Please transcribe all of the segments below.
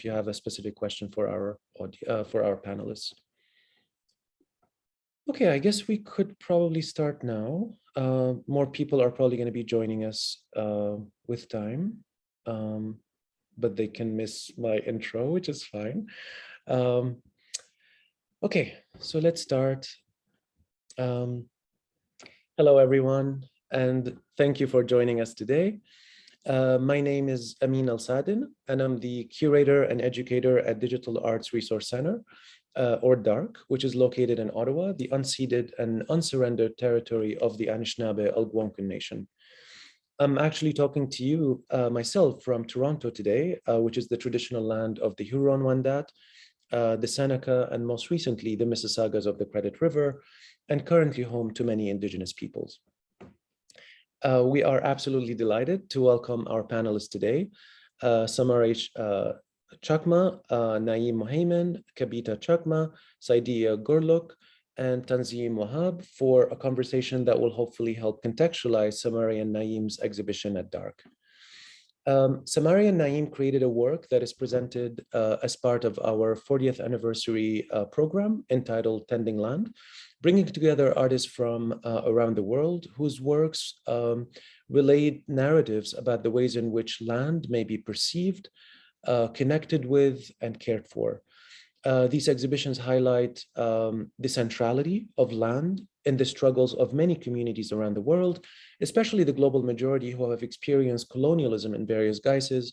you have a specific question for our panelists. Okay, I guess we could probably start now. More people are probably going to be joining us with time, but they can miss my intro, which is fine. Okay, so let's start. Hello, everyone, and thank you for joining us today. My name is Amin Al-Sadin, and I'm the curator and educator at Digital Arts Resource Center, or DARC, which is located in Ottawa, the unceded and unsurrendered territory of the Anishinaabe Algonquin Nation. I'm actually talking to you myself from Toronto today, which is the traditional land of the Huron-Wendat, the Seneca, and most recently, the Mississaugas of the Credit River, and currently home to many Indigenous peoples. We are absolutely delighted to welcome our panelists today, Samari Chakma, Naeem Mohaimen, Kabita Chakma, Saydia Gulrukh, and Tanzim Wahab for a conversation that will hopefully help contextualize Samari and Naeem's exhibition at DARC. Samari and Naeem created a work that is presented as part of our 40th anniversary program entitled Tending Land, bringing together artists from around the world whose works relate narratives about the ways in which land may be perceived, connected with, and cared for. These exhibitions highlight the centrality of land in the struggles of many communities around the world, especially the global majority who have experienced colonialism in various guises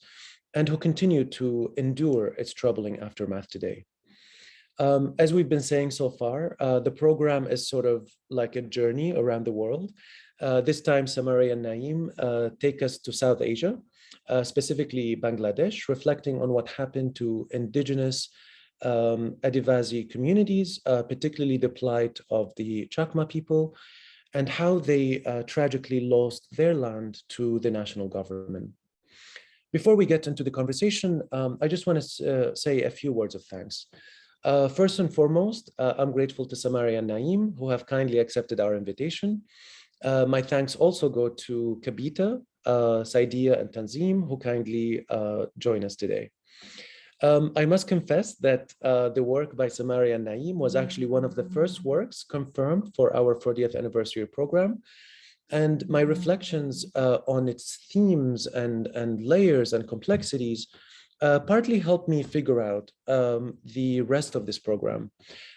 and who continue to endure its troubling aftermath today. As we've been saying so far, the program is sort of like a journey around the world. This time, Samari and Naeem take us to South Asia, specifically Bangladesh, reflecting on what happened to Indigenous Adivasi communities, particularly the plight of the Chakma people, and how they tragically lost their land to the national government. Before we get into the conversation, I just want to say a few words of thanks. First and foremost, I'm grateful to Samari and Naeem, who have kindly accepted our invitation. My thanks also go to Kabita, Saydia, and Tanzim, who kindly join us today. I must confess that the work by Samari and Naeem was actually one of the first works confirmed for our 40th anniversary program. And my reflections on its themes and layers and complexities partly helped me figure out the rest of this program.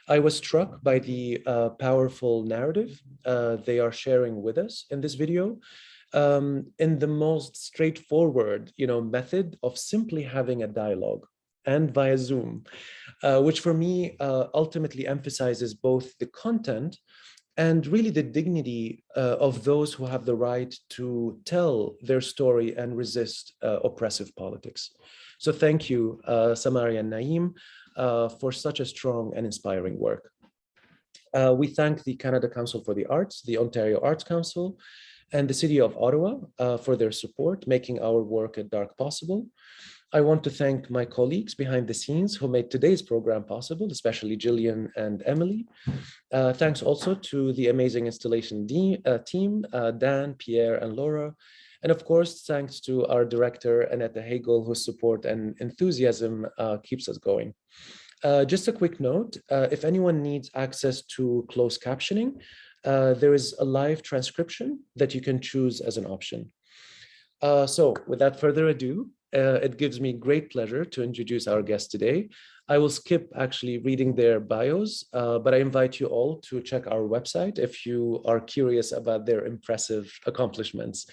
I was struck by the powerful narrative they are sharing with us in this video, in the most straightforward, method of simply having a dialogue, and via Zoom, which for me ultimately emphasizes both the content and really the dignity of those who have the right to tell their story and resist oppressive politics. So thank you, Samari and Naeem, for such a strong and inspiring work. We thank the Canada Council for the Arts, the Ontario Arts Council, and the City of Ottawa for their support, making our work at DARC possible. I want to thank my colleagues behind the scenes who made today's program possible, especially Jillian and Emily. Thanks also to the amazing installation team, Dan, Pierre, and Laura. And of course, thanks to our director, Annette Hagel, whose support and enthusiasm keeps us going. Just a quick note, if anyone needs access to closed captioning, there is a live transcription that you can choose as an option. So without further ado, it gives me great pleasure to introduce our guests today. I will skip actually reading their bios, but I invite you all to check our website if you are curious about their impressive accomplishments.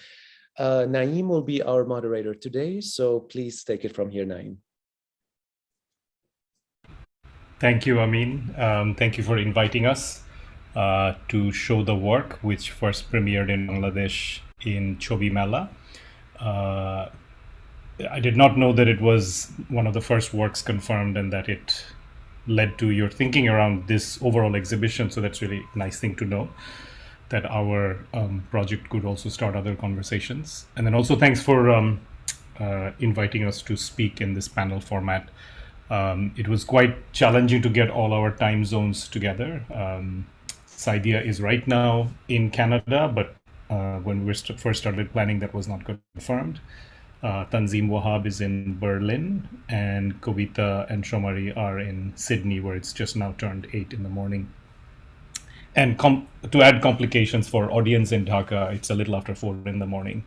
Naeem will be our moderator today, so please take it from here, Naeem. Thank you, Amin. Thank you for inviting us to show the work, which first premiered in Bangladesh in Chobi Mela. I did not know that it was one of the first works confirmed and that it led to your thinking around this overall exhibition. So that's really a nice thing to know, that our project could also start other conversations. And then also thanks for inviting us to speak in this panel format. It was quite challenging to get all our time zones together. Saydia is right now in Canada, but when we first started planning, that was not confirmed. Tanzim Wahab is in Berlin, and Kabita and Samari are in Sydney, where it's just now turned 8 in the morning. And to add complications for audience in Dhaka, it's a little after 4 in the morning.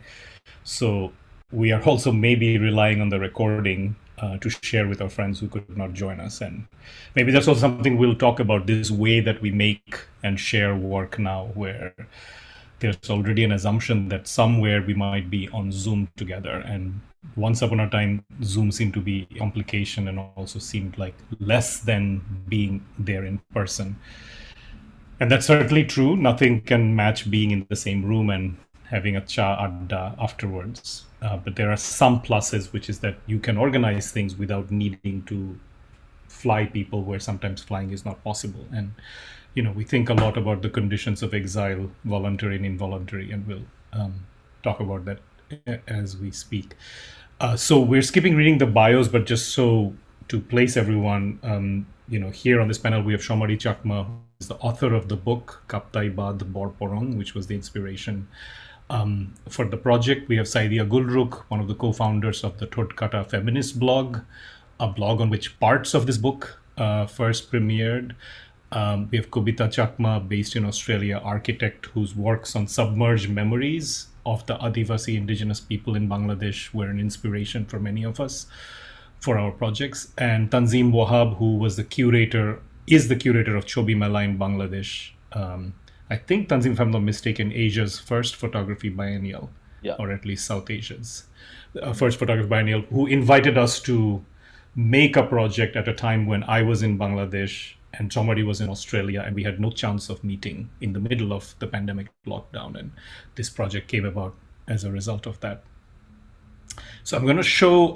So we are also maybe relying on the recording to share with our friends who could not join us. And maybe that's also something we'll talk about, this way that we make and share work now, where there's already an assumption that somewhere we might be on Zoom together. And once upon a time, Zoom seemed to be a complication and also seemed like less than being there in person. And that's certainly true. Nothing can match being in the same room and having a cha adda afterwards. But there are some pluses, which is that you can organize things without needing to fly people, where sometimes flying is not possible. And we think a lot about the conditions of exile, voluntary and involuntary, and we'll talk about that as we speak. So we're skipping reading the bios, but just so to place everyone, here on this panel we have Samari Chakma, who is the author of the book Kaptai Badh, Bor-Porang, which was the inspiration for the project. We have Saydia Gulrukh, one of the co-founders of the Thodkata feminist blog, a blog on which parts of this book first premiered. We have Nibedita Chakma, based in Australia, architect whose works on submerged memories of the Adivasi indigenous people in Bangladesh were an inspiration for many of us for our projects. And Tanzim Wahab, who is the curator of Chobi Mela in Bangladesh. I think Tanzim, if I'm not mistaken, Asia's first photography biennial, or at least South Asia's first photography biennial, who invited us to make a project at a time when I was in Bangladesh and somebody was in Australia, and we had no chance of meeting in the middle of the pandemic lockdown. And this project came about as a result of that. So I'm going to show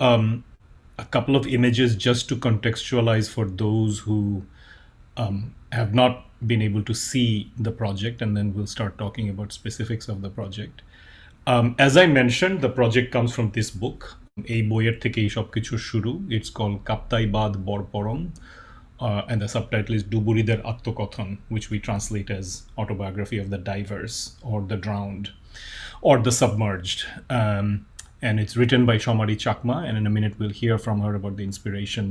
a couple of images just to contextualize for those who have not been able to see the project, and then we'll start talking about specifics of the project. As I mentioned, the project comes from this book. এই বইয়ের থেকেই সবকিছু শুরু. It's called Kaptai Badh Bor-Porang, and the subtitle is Duburider Attokothon, which we translate as Autobiography of the Divers, or the Drowned, or the Submerged. And it's written by Samari Chakma, and in a minute we'll hear from her about the inspiration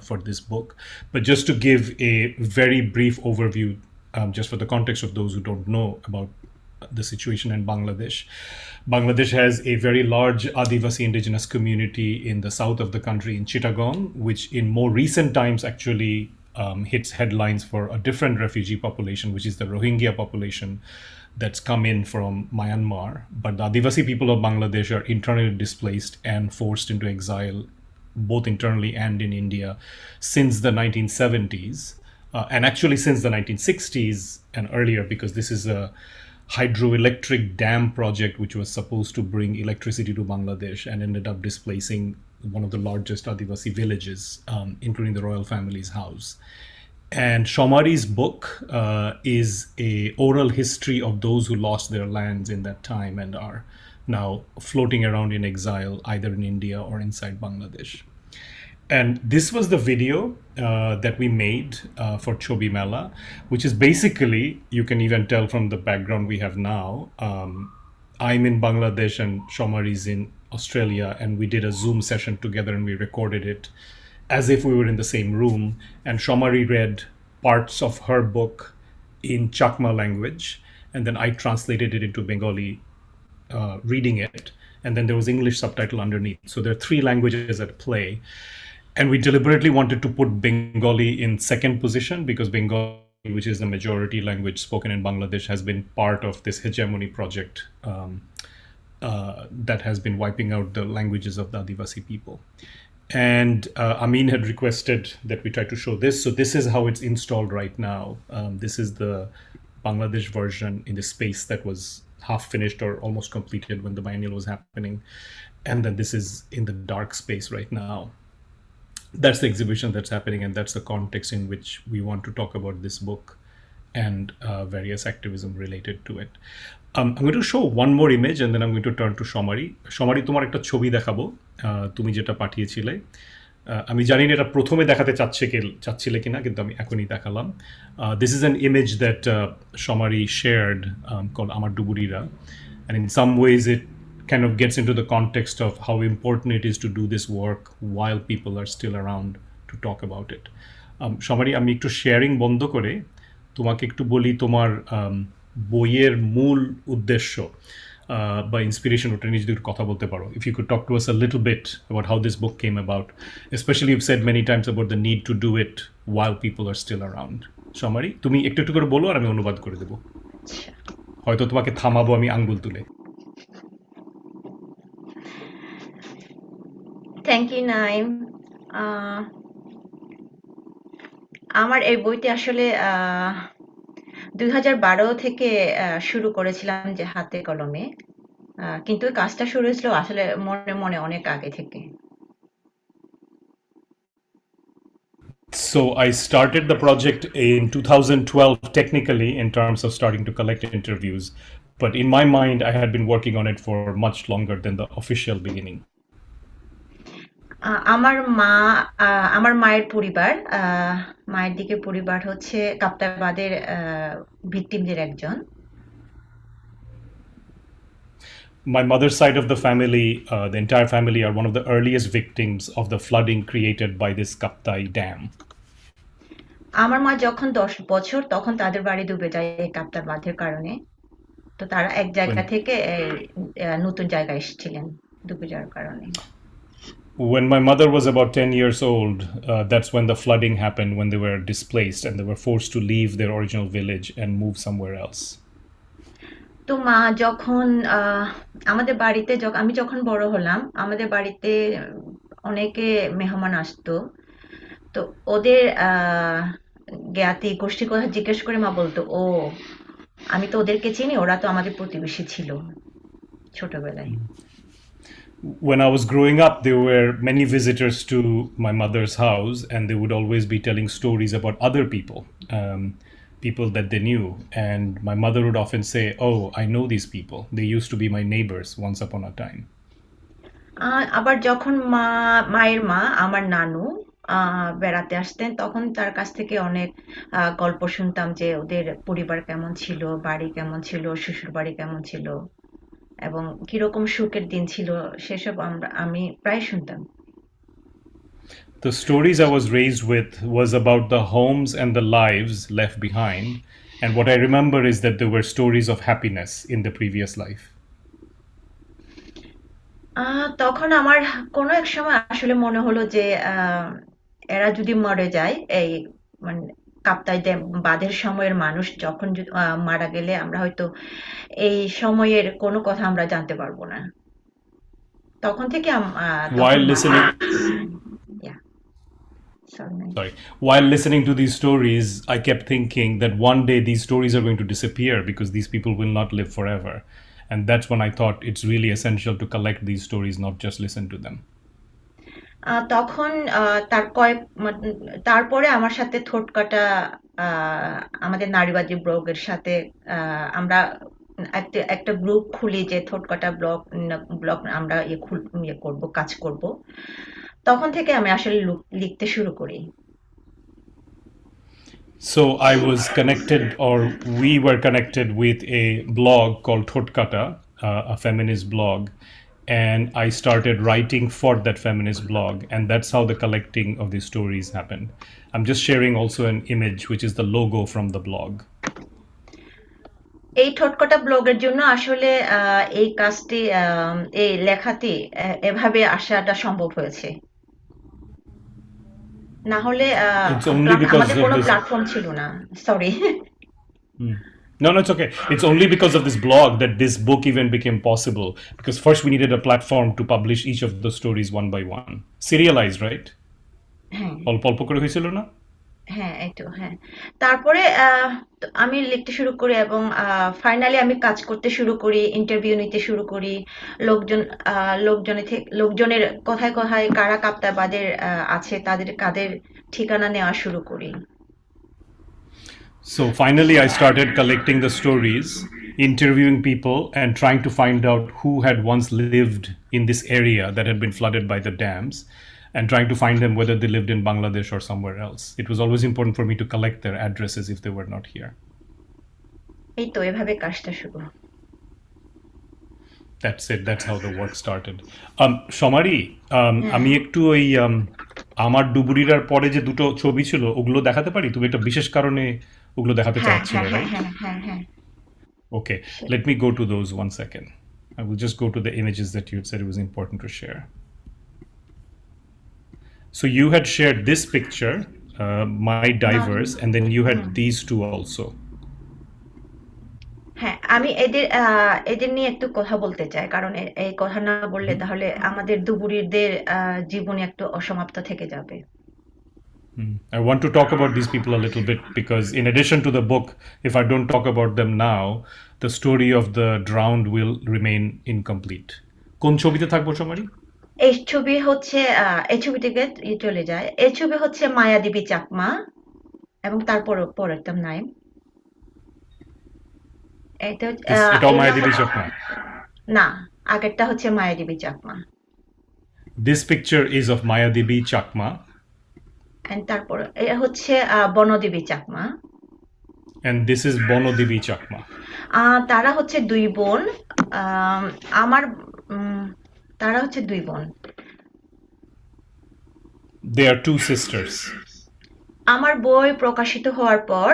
for this book. But just to give a very brief overview, just for the context of those who don't know about the situation in Bangladesh. Bangladesh has a very large Adivasi indigenous community in the south of the country, in Chittagong, which in more recent times actually hits headlines for a different refugee population, which is the Rohingya population that's come in from Myanmar. But the Adivasi people of Bangladesh are internally displaced and forced into exile, both internally and in India, since the 1970s, and actually since the 1960s and earlier, because this is a hydroelectric dam project which was supposed to bring electricity to Bangladesh and ended up displacing one of the largest Adivasi villages, including the royal family's house. And Samari's book is a oral history of those who lost their lands in that time and are now floating around in exile, either in India or inside Bangladesh. And this was the video that we made for Chobi Mela, which is basically, you can even tell from the background we have now, I'm in Bangladesh and Samari's in Australia, and we did a Zoom session together and we recorded it as if we were in the same room. And Samari read parts of her book in Chakma language, and then I translated it into Bengali, reading it. And then there was English subtitle underneath. So there are 3 languages at play. And we deliberately wanted to put Bengali in second position because Bengali, which is the majority language spoken in Bangladesh, has been part of this hegemony project that has been wiping out the languages of the Adivasi people. And Amin had requested that we try to show this. So this is how it's installed right now. This is the Bangladesh version in the space that was half finished or almost completed when the biennial was happening. And then this is in the dark space right now. That's the exhibition that's happening, and that's the context in which we want to talk about this book and various activism related to it. I'm going to show one more image and then I'm going to turn to Samari. Samari, তোমার একটা ছবি দেখাবো তুমি যেটা পাঠিয়েছিলে। আমি জানি না এটা প্রথমে দেখাতে চাচ্ছিলে কিনা, কিন্তু আমি এখনই দেখালাম। This is an image that Samari shared called Amar Duburira, and in some ways it kind of gets into the context of how important it is to do this work while people are still around to talk about it. Samari, আমি একটু sharing বন্ধ করে তোমাকে একটু বলি তোমার বইয়ের মূল উদ্দেশ্য বা ইন্সপিরেশন ওটা নিয়ে যদি কথা বলতে পারো. If you could talk to us a little bit about how this book came about, especially you've said many times about the need to do it while people are still around. Samari, তুমি একটু একটু করে বলো আর আমি অনুবাদ করে দেব. হয়তো তোমাকে থামাবো আমি আঙ্গুল তুলে. Thank you Naim. আমার এই বইটি আসলে 2012 থেকে শুরু করেছিলাম যে হাতে কলমে, কিন্তু কাজটা শুরু হয়েছিল আসলে মনে মনে অনেক আগে থেকে। So I started the project in 2012 technically in terms of starting to collect interviews, but in my mind I had been working on it for much longer than the official beginning. আমার মায়ের পরিবার, মায়ের দিকের পরিবার হচ্ছে কাপ্তাই বাঁধের ভিকটিমদের একজন। My mother's side of the family, the entire family are one of the earliest victims of the flooding created by this Kaptai Dam. আমার মা যখন 10 বছর তখন তাদের বাড়ি ডুবে যায় এই কাপ্তাই বাঁধের কারণে। তো তারা এক জায়গা থেকে নতুন জায়গায় এসেছিলেন ডুবে যাওয়ার কারণে। When my mother was about 10 years old, that's when the flooding happened, when they were displaced and they were forced to leave their original village and move somewhere else. তো মা যখন আমাদের বাড়িতে আমি যখন বড় হলাম, আমাদের বাড়িতে অনেকে মেহমান আসতো। তো ওদের জ্ঞাতি গোষ্ঠীর কথা জিজ্ঞেস করে মা বলতো, ও আমি তো ওদেরকে চিনি, ওরা তো আমাদের প্রতিবেশী ছিল ছোটবেলায়। When I was growing up, there were many visitors to my mother's house, and they would always be telling stories about other people, people that they knew. And my mother would often say, "Oh, I know these people. They used to be my neighbors once upon a time." আবার যখন মায়ের মা আমার নানু বেড়াতে আসতেন, তখন তার কাছ থেকে অনেক গল্প শুনতাম যে ওদের পরিবার কেমন ছিল, বাড়ি কেমন ছিল, শ্বশুর বাড়ি কেমন ছিল এবং কিরকম সুখের দিন ছিল, সেসব আমি প্রায় শুনতাম। The stories I was raised with was about the homes and the lives left behind, and what I remember is that there were stories of happiness in the previous life. তখন আমার কোনো এক সময় আসলে মনে হলো যে এরা যদি মরে যায়, এই মানে কাপ্তাই বাঁধের সময়ের মানুষ যখন মারা গেলে আমরা হয়তো এই সময়ের কোনো কথা আমরা জানতে পারবো না। তখন থেকে While listening yeah. Sorry. While listening to these stories, I kept thinking that one day these stories are going to disappear because these people will not live forever. And that's when I thought it's really essential to collect these stories, not just listen to them. তখন তারপরে আমার সাথে ঠোঁটকাটা আমাদের নারীবাদী ব্লগের সাথে আমরা একটা গ্রুপ খুলি যে ঠোঁটকাটা ব্লগ আমরা করব, কাজ করব। তখন থেকে আমি আসলে লিখতে শুরু করি। So I was connected, or we were connected with a blog called Thotkata, a feminist blog, and I started writing for that feminist blog, and that's how the collecting of these stories happened. I'm just sharing also an image, which is the logo from the blog. এই ঠোঁটকাটা ব্লগের জন্য আসলে এই কাজটি, এই লেখাটি এভাবে আসাটা সম্ভব হয়েছে। না হলে আমাদের কোনো প্ল্যাটফর্ম ছিল না। Sorry. No, it's okay. It's only because of this blog that this book even became possible. Because first we needed a platform to publish each of the stories one by one. Serialized, right? অল্প অল্প করে হয়েছিল না? হ্যাঁ, এইতো হ্যাঁ। তারপরে আমি লিখতে শুরু করি এবং ফাইনালি আমি কাজ করতে শুরু করি, ইন্টারভিউ নিতে শুরু করি। লোকজনের কথায় কথায় কারা কাপ্তাই বাঁধের আছে কাদের ঠিকানা নেওয়া শুরু করি। So finally I started collecting the stories, interviewing people and trying to find out who had once lived in this area that had been flooded by the dams, and trying to find them whether they lived in Bangladesh or somewhere else. It was always important for me to collect their addresses if they were not here. এই তো এভাবে কাজটা শুরু। That's it. That's how the work started. Samari, হ্যাঁ আমি একটু ওই আমার ডুবুরিরার পরে যে দুটো ছবি ছিল ওগুলো দেখাতে পারি? তুমি একটা বিশেষ কারণে ওগুলো দেখাতে হ্যাঁ হ্যাঁ চাচ্ছিলে, হ্যাঁ রাইট? হ্যাঁ হ্যাঁ হ্যাঁ Okay, sure. let me go to those 1 second. I will just go to the images that you had said it was important to share. So you had shared this picture, my divers, and then you had these two also. হ্যাঁ, আমি এদের নিয়ে একটু কথা বলতে চাই। কারণ এই কথা না বললে তাহলে আমাদের ডুবুরিদের জীবনী একটু অসমাপ্ত থেকে যাবে। I want to talk about these people a little bit because, in addition to the book, if I don't talk about them now, the story of the drowned will remain incomplete. কোন ছবিতে থাকবো সমারি? এই ছবি হচ্ছে এই ছবি থেকে চলে যায়। এই ছবি হচ্ছে মায়াদেবী চাকমা এবং তারপর পরেরটা নাইম। এটা এটাও এরা মায়াদেবী চাকমা? না, আগেরটা হচ্ছে Mayadevi Chakma. This picture is of Mayadevi Chakma, and তারপর এটা হচ্ছে বনদেবী Chakma. and this is Bonodevi Chakma. তারা হচ্ছে দুই বোন। আম, আমার উম, তারা হচ্ছে দুই বোন। They are two sisters. আমার বই প্রকাশিত হওয়ার পর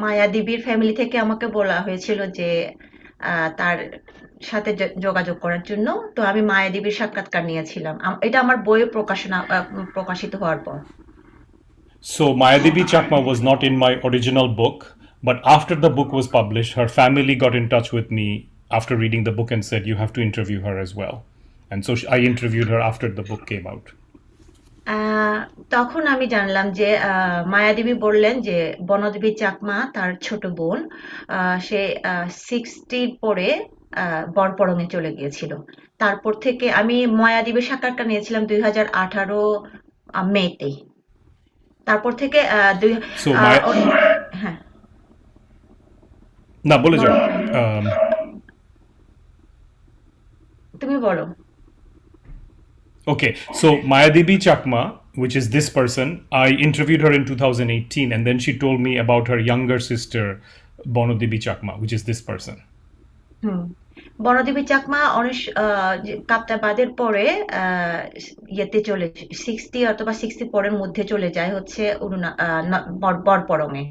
মায়াদেবীর ফ্যামিলি থেকে আমাকে বলা হয়েছিল যে তার সাথে যোগাযোগ করার জন্য। তো আমি মায়াদেবীর সাক্ষাৎকার নিয়েছিলাম। এটা আমার বই প্রকাশিত হওয়ার পর। So Mayadevi Chakma was not in my original book, but after the book was published, her family got in touch with me after reading the book and said, you have to interview her as well. And so I interviewed her after the book came out. তখন আমি জানলাম যে মায়াদেবী বললেন যে বনদেবী চাকমা তার ছোট বোন, সে 60 পরে বরপরঙে চলে গিয়েছিল। তারপর থেকে আমি মায়াদেবীর সাক্ষাৎকার নিয়েছিলাম 2018 মেতে। তারপর থেকে So Maya, হ্যাঁ না বলে যাও। বলো, Um, তুমি বলো। Okay, so Mayadevi Chakma, which is this person, I interviewed her in 2018, and then she told me about her younger sister, Bonodevi Chakma, which is this person. হুম, বনদেবী চাকমা কাপ্তাই বাঁধের পরে ইয়েতে চলে 60 অথবা 60 পরের মধ্যে চলে যায় হচ্ছে বরপরঙে।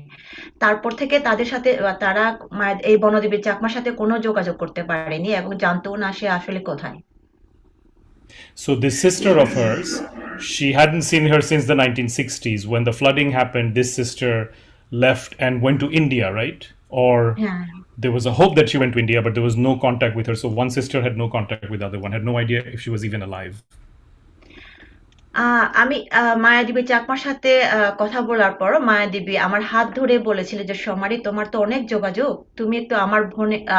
তারপর থেকে তাদের সাথে তারা এই বনদেবী চাকমার সাথে কোনো যোগাযোগ করতে পারেনি এবং জানতো না সে আসলে কোথায়। So this sister of hers, she hadn't seen her since the 1960s. When the flooding happened, this sister left and went to India, right? Or হ্যাঁ, there was a hope that she went to India, but there was no contact with her. So one sister had no contact with the other one, had no idea if she was even alive. আমি মায়াদেবী চাকমার সাথে কথা বলার পর মায়াদেবী আমার হাত ধরে বলেছিল যে সমারি, তোমার তো অনেক যোগাযোগ, তুমি একটু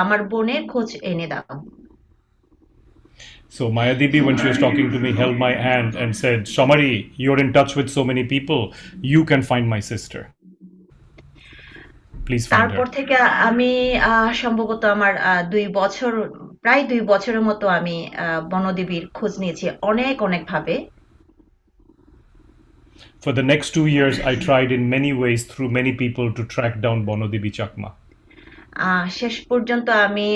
আমার বোনের খোঁজ এনে দাও। So Mayadevi, when she was talking to me, held my hand and said, Shamari, you're in touch with so many people. You can find my sister. Please find তারপর her. থেকে আমি সম্ভবত আমার প্রায় 2 বছরের মতো আমি বনদেবীর খোঁজ নিয়েছি অনেক অনেক ভাবে। For the next 2 years, I tried in many ways through many people to track down Bonodevi Chakma. শেষ পর্যন্ত আমি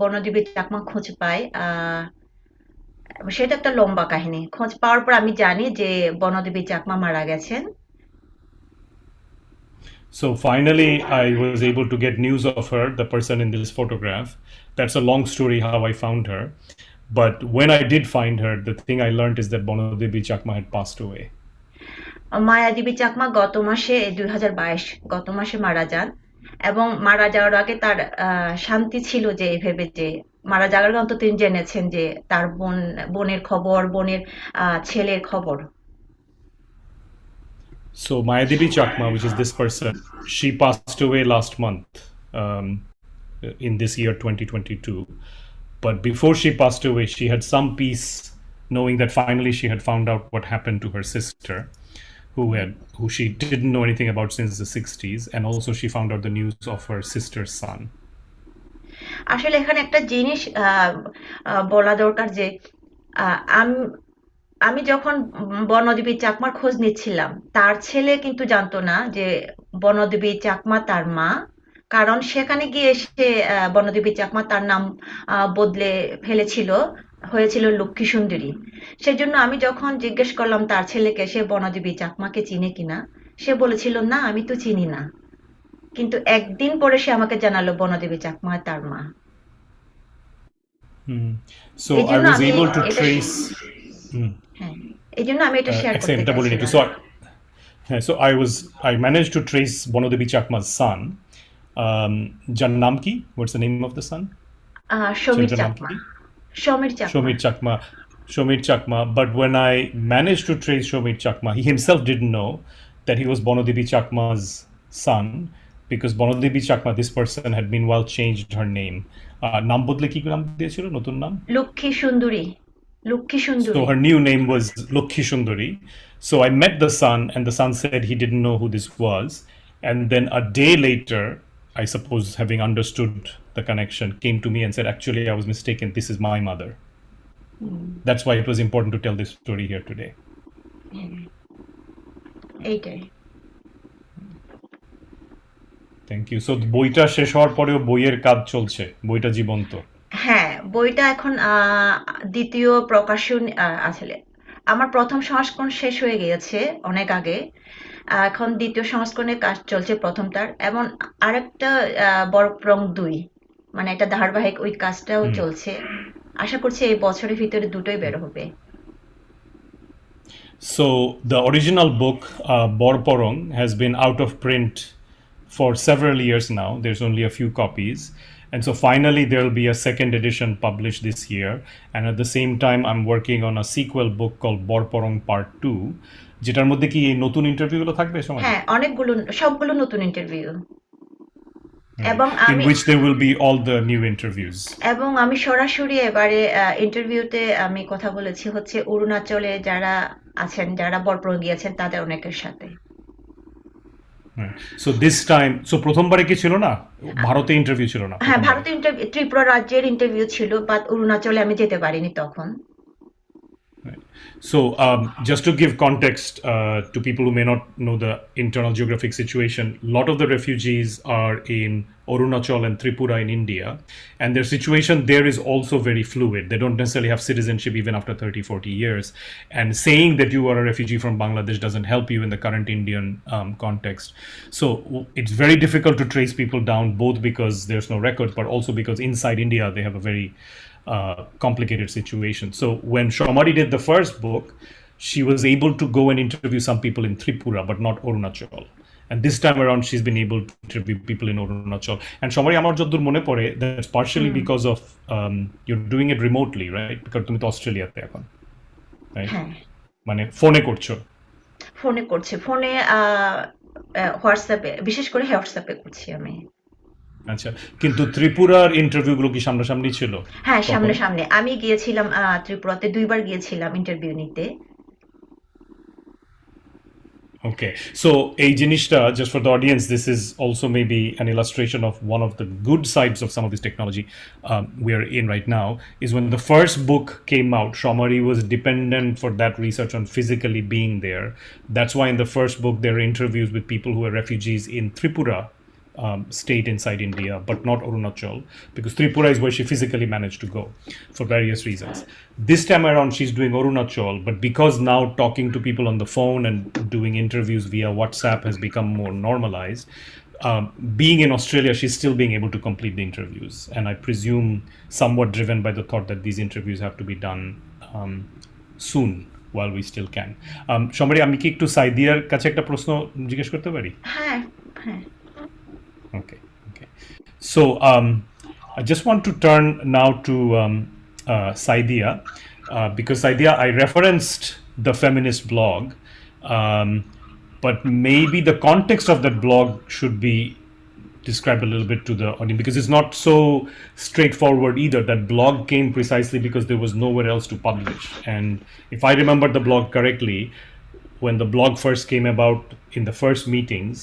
বনদেবী চাকমা খোঁজ পাই। সেটা একটা লম্বা কাহিনী। খোঁজ পাওয়ার পর আমি জানি যে বনদেবী চাকমা মারা গেছেন। So finally, I was able to get news of her, the person in this photograph. That's a long story how I found her. But when I did find her, the thing I learned is that Bonodevi Chakma had passed away. Mayadevi Chakma গত মাসে 2022 গত মাসে মারা যান এবং মারা যাওয়ার আগে তার শান্তি ছিল যে ভেবে যে মারা যাওয়ার আগে অন্তত তিনি জেনেছেন যে তার বোনের খবর, বোনের ছেলের খবর। So Mayadevi Chakma, which is this person, she passed away last month, in this year 2022. But before she passed away, she had some peace knowing that finally she had found out what happened to her sister, who she didn't know anything about since the 60s, and also she found out the news of her sister's son. আসলে এখানে একটা জিনিস বলা দরকার যে আমি যখন বনদেবী চাকমার খোঁজ নিচ্ছিলাম তার ছেলে কিন্তু জানতো না যে বনদেবী চাকমা তার মা, কারণ সেখানে গিয়ে সে বনদেবী চাকমা তার নাম বদলে ফেলেছিল, হয়েছিল লক্ষ্মী সুন্দরী। সেজন্য আমি যখন জিজ্ঞেস করলাম তার ছেলেকে সে বনদেবী চাকমাকে চিনে কিনা, সে বলেছিল না আমি তো চিনি না। কিন্তু একদিন পরে সে আমাকে জানালো বনদেবী চাকমা তার মা। So এই I জন্য was আমি able to এটা trace. Hmm. হ্যাঁ, এই জন্য আমি এটা শেয়ার Excellent, করতে এটা বলে নিতে। চাচ্ছিলাম। So I managed to trace Bonodebi Chakma's son. যার নাম কি? What's the name of the son? Samir ছেলেটার নাম চাকমা। কি? Samir Chakma. Shomir Chakma. Shomir Chakma. But when I managed to trace Shomir Chakma, he himself didn't know that he was Bonodebi Chakma's son, because Bonodebi Chakma, this person, had meanwhile changed her name. নাম বদলে কি নাম দিয়েছিল, নতুন নাম? লক্ষ্মী সুন্দরী। Lakshmi So সুন্দরী। her new name was Lokhi Shundari. So I met the son, and the son said he didn't know who this was. And then a day later, I suppose, having understood the connection, came to me and said, actually, I was mistaken. This is my mother. That's why it was important to tell this story here today. এইটাই। Thank you. So বইটা শেষ হওয়ার পরেও বইয়ের কাজ চলছে, বইটা জীবন্ত। হ্যাঁ, বইটা এখন দ্বিতীয় প্রকাশন আসলে আমার প্রথম সংস্করণ শেষ হয়ে গিয়েছে অনেক আগে। এখন দ্বিতীয় সংস্করণের কাজ চলছে প্রথমটার, এবং আরেকটা বড়-প্রং ২, মানে একটা ধারাবাহিক ওই কাজটাও চলছে। আশা করছি এই বছরের ভিতরে দুটোই বের হবে। So the original book, Bor-Porang, has been out of print for several years now. There's only a few copies. And so finally there will be a second edition published this year. And at the same time, I'm working on a sequel book called Bor-Porang Part 2, যেটার মধ্যে কি এই নতুন ইন্টারভিউগুলো থাকবে সময়? হ্যাঁ, সবগুলো নতুন ইন্টারভিউ। এবং In which there will be all the new interviews. এবং আমি সরাসরি এবারে ইন্টারভিউতে আমি কথা বলেছি হচ্ছে অরুণাচলে যারা আছেন, যারা বর-প্রং গিয়েছেন তাদের অনেকের সাথে। So this time, so প্রথমবারে কি ছিল না, ভারতে ইন্টারভিউ ছিল না? হ্যাঁ, ভারতে ইন্টারভিউ, ত্রিপুরা রাজ্যের ইন্টারভিউ ছিল, বাট অরুণাচলে আমি যেতে পারিনি তখন। So just to give context to people who may not know the internal geographic situation, a lot of the refugees are in Arunachal and Tripura in India, and their situation there is also very fluid. They don't necessarily have citizenship even after 30, 40 years. And saying that you are a refugee from Bangladesh doesn't help you in the current Indian context. So it's very difficult to trace people down, both because there's no record, but also because inside India they have a very complicated situation. So when Samari did the first book, she was able to go and interview some people in Tripura, but not Arunachal. And this time around, she's been able to interview people in Arunachal. And Samari, আমার যতদূর মনে পড়ে, that's partially because of you're doing it remotely, right? Because তুমি তো অস্ট্রেলিয়াতে এখন, right? হ্যাঁ, মানে ফোনে করছো। ফোনে হোয়াটসঅ্যাপে, বিশেষ করে হোয়াটসঅ্যাপে করছি আমি। আচ্ছা, কিন্তু ত্রিপুরার ইন্টারভিউগুলো কি সামনাসামনি ছিল? হ্যাঁ, সামনে আমি গিয়েছিলাম ত্রিপুরাতে ২ বার গিয়েছিলাম ইন্টারভিউ নিতে। Okay, so এই জিনিসটা, just for the audience, this is also maybe an illustration of one of the good sides of some of this technology we are in right now, is when the first book came out, Samari was dependent for that research on physically being there. That's why in the first book there are interviews with people who are refugees in Tripura state inside India, but not Arunachal, because Tripura is where she physically managed to go for various reasons. This time around, she's doing Arunachal, but because now talking to people on the phone and doing interviews via WhatsApp has become more normalized, being in Australia, she's still being able to complete the interviews. And I presume somewhat driven by the thought that these interviews have to be done soon while we still can. Samari, আমি কি একটু সাইদিয়ার কাছে একটা প্রশ্ন জিজ্ঞেস করতে পারি? হ্যাঁ, হ্যাঁ। Okay. So I just want to turn now to Saydia, because Saydia, I referenced the feminist blog, but maybe the context of that blog should be described a little bit to the audience, because it's not so straightforward either. That blog came precisely because there was nowhere else to publish. And if I remember the blog correctly, when the blog first came about in the first meetings,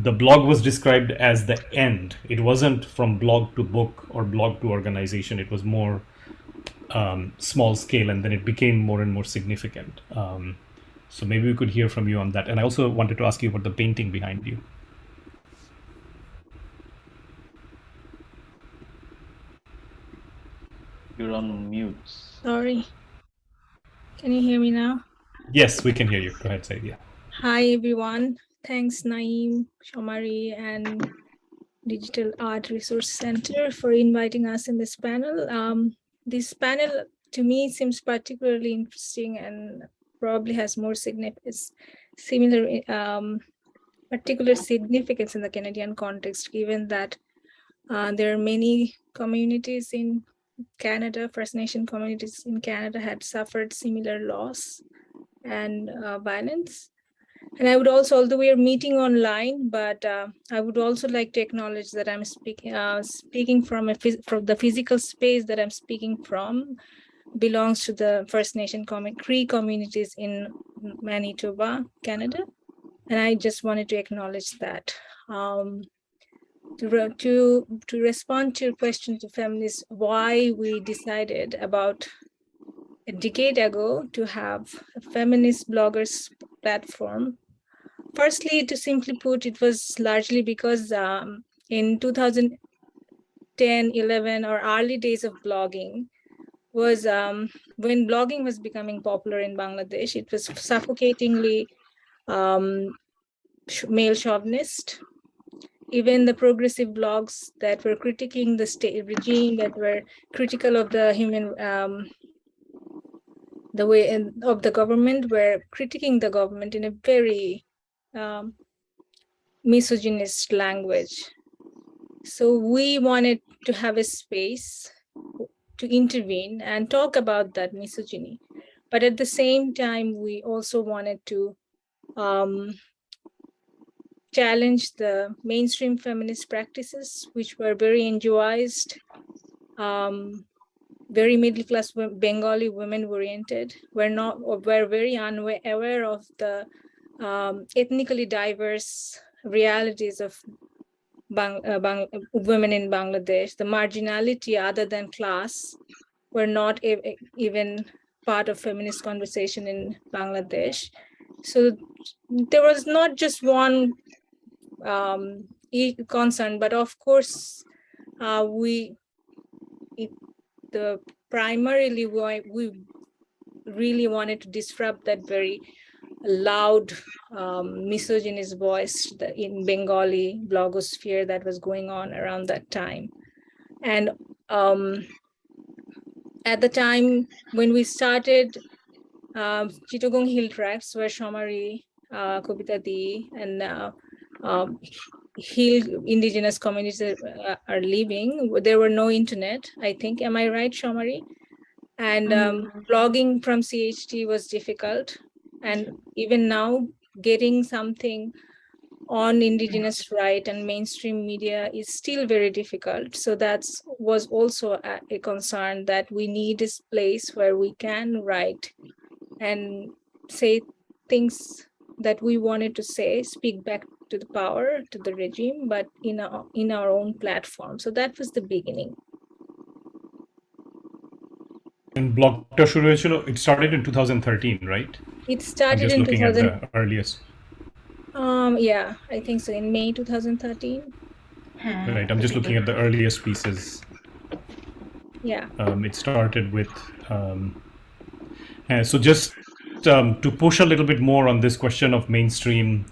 the blog was described as the end. It wasn't from blog to book or blog to organization. It was more small scale, and then it became more and more significant. So maybe we could hear from you on that. And I also wanted to ask you about the painting behind you. You're on mute. Sorry. Can you hear me now? Yes, we can hear you. Go ahead, saydia. Hi, everyone. Thanks, Naeem, Samari, and Digital Art Resource Center for inviting us in this panel. This panel, to me, seems particularly interesting and probably has more particular significance in the Canadian context, given that there are many communities in Canada, First Nation communities in Canada had suffered similar loss and violence. And I would also, although we are meeting online, but I would also like to acknowledge that I'm speaking from the physical space that I'm speaking from belongs to the First Nation Cree communities in Manitoba, Canada. And I just wanted to acknowledge that. To respond to your question to feminists, why we decided about a decade ago to have a feminist bloggers platform. Firstly, to simply put, it was largely because in 2010, 11, or early days of blogging was when blogging was becoming popular in Bangladesh. It was suffocatingly male chauvinist. Even the progressive blogs that were critiquing the state regime, that were critical of the the way of the government, were critiquing the government in a very misogynist language. So we wanted to have a space to intervene and talk about that misogyny. But at the same time, we also wanted to challenge the mainstream feminist practices, which were very NGOized, very middle-class Bengali women-oriented. Were very unaware of the ethnically diverse realities of women in Bangladesh. The marginality other than class were not even part of feminist conversation in Bangladesh. So there was not just one concern, but of course, primarily we really wanted to disrupt that very loud misogynist voice in Bengali blogosphere that was going on around that time. And at the time when we started Chittagong Hill Tracts, where Samari, Kabita and Hill Indigenous communities are living, there were no internet, I think. Am I right, Samari? And blogging from CHT was difficult. And even now, getting something on Indigenous right and mainstream media is still very difficult. So that was also a concern, that we need a place where we can write and say things that we wanted to say, speak back to the power, to the regime, but in our own platform. So that was the beginning. And Blogta shuru hoyechilo, it started in 2013, right? It started I'm just in looking at the earliest. Yeah, I think so, in May 2013. Right, I'm just looking at the earliest pieces. Yeah. It started with, so just to push a little bit more on this question of mainstream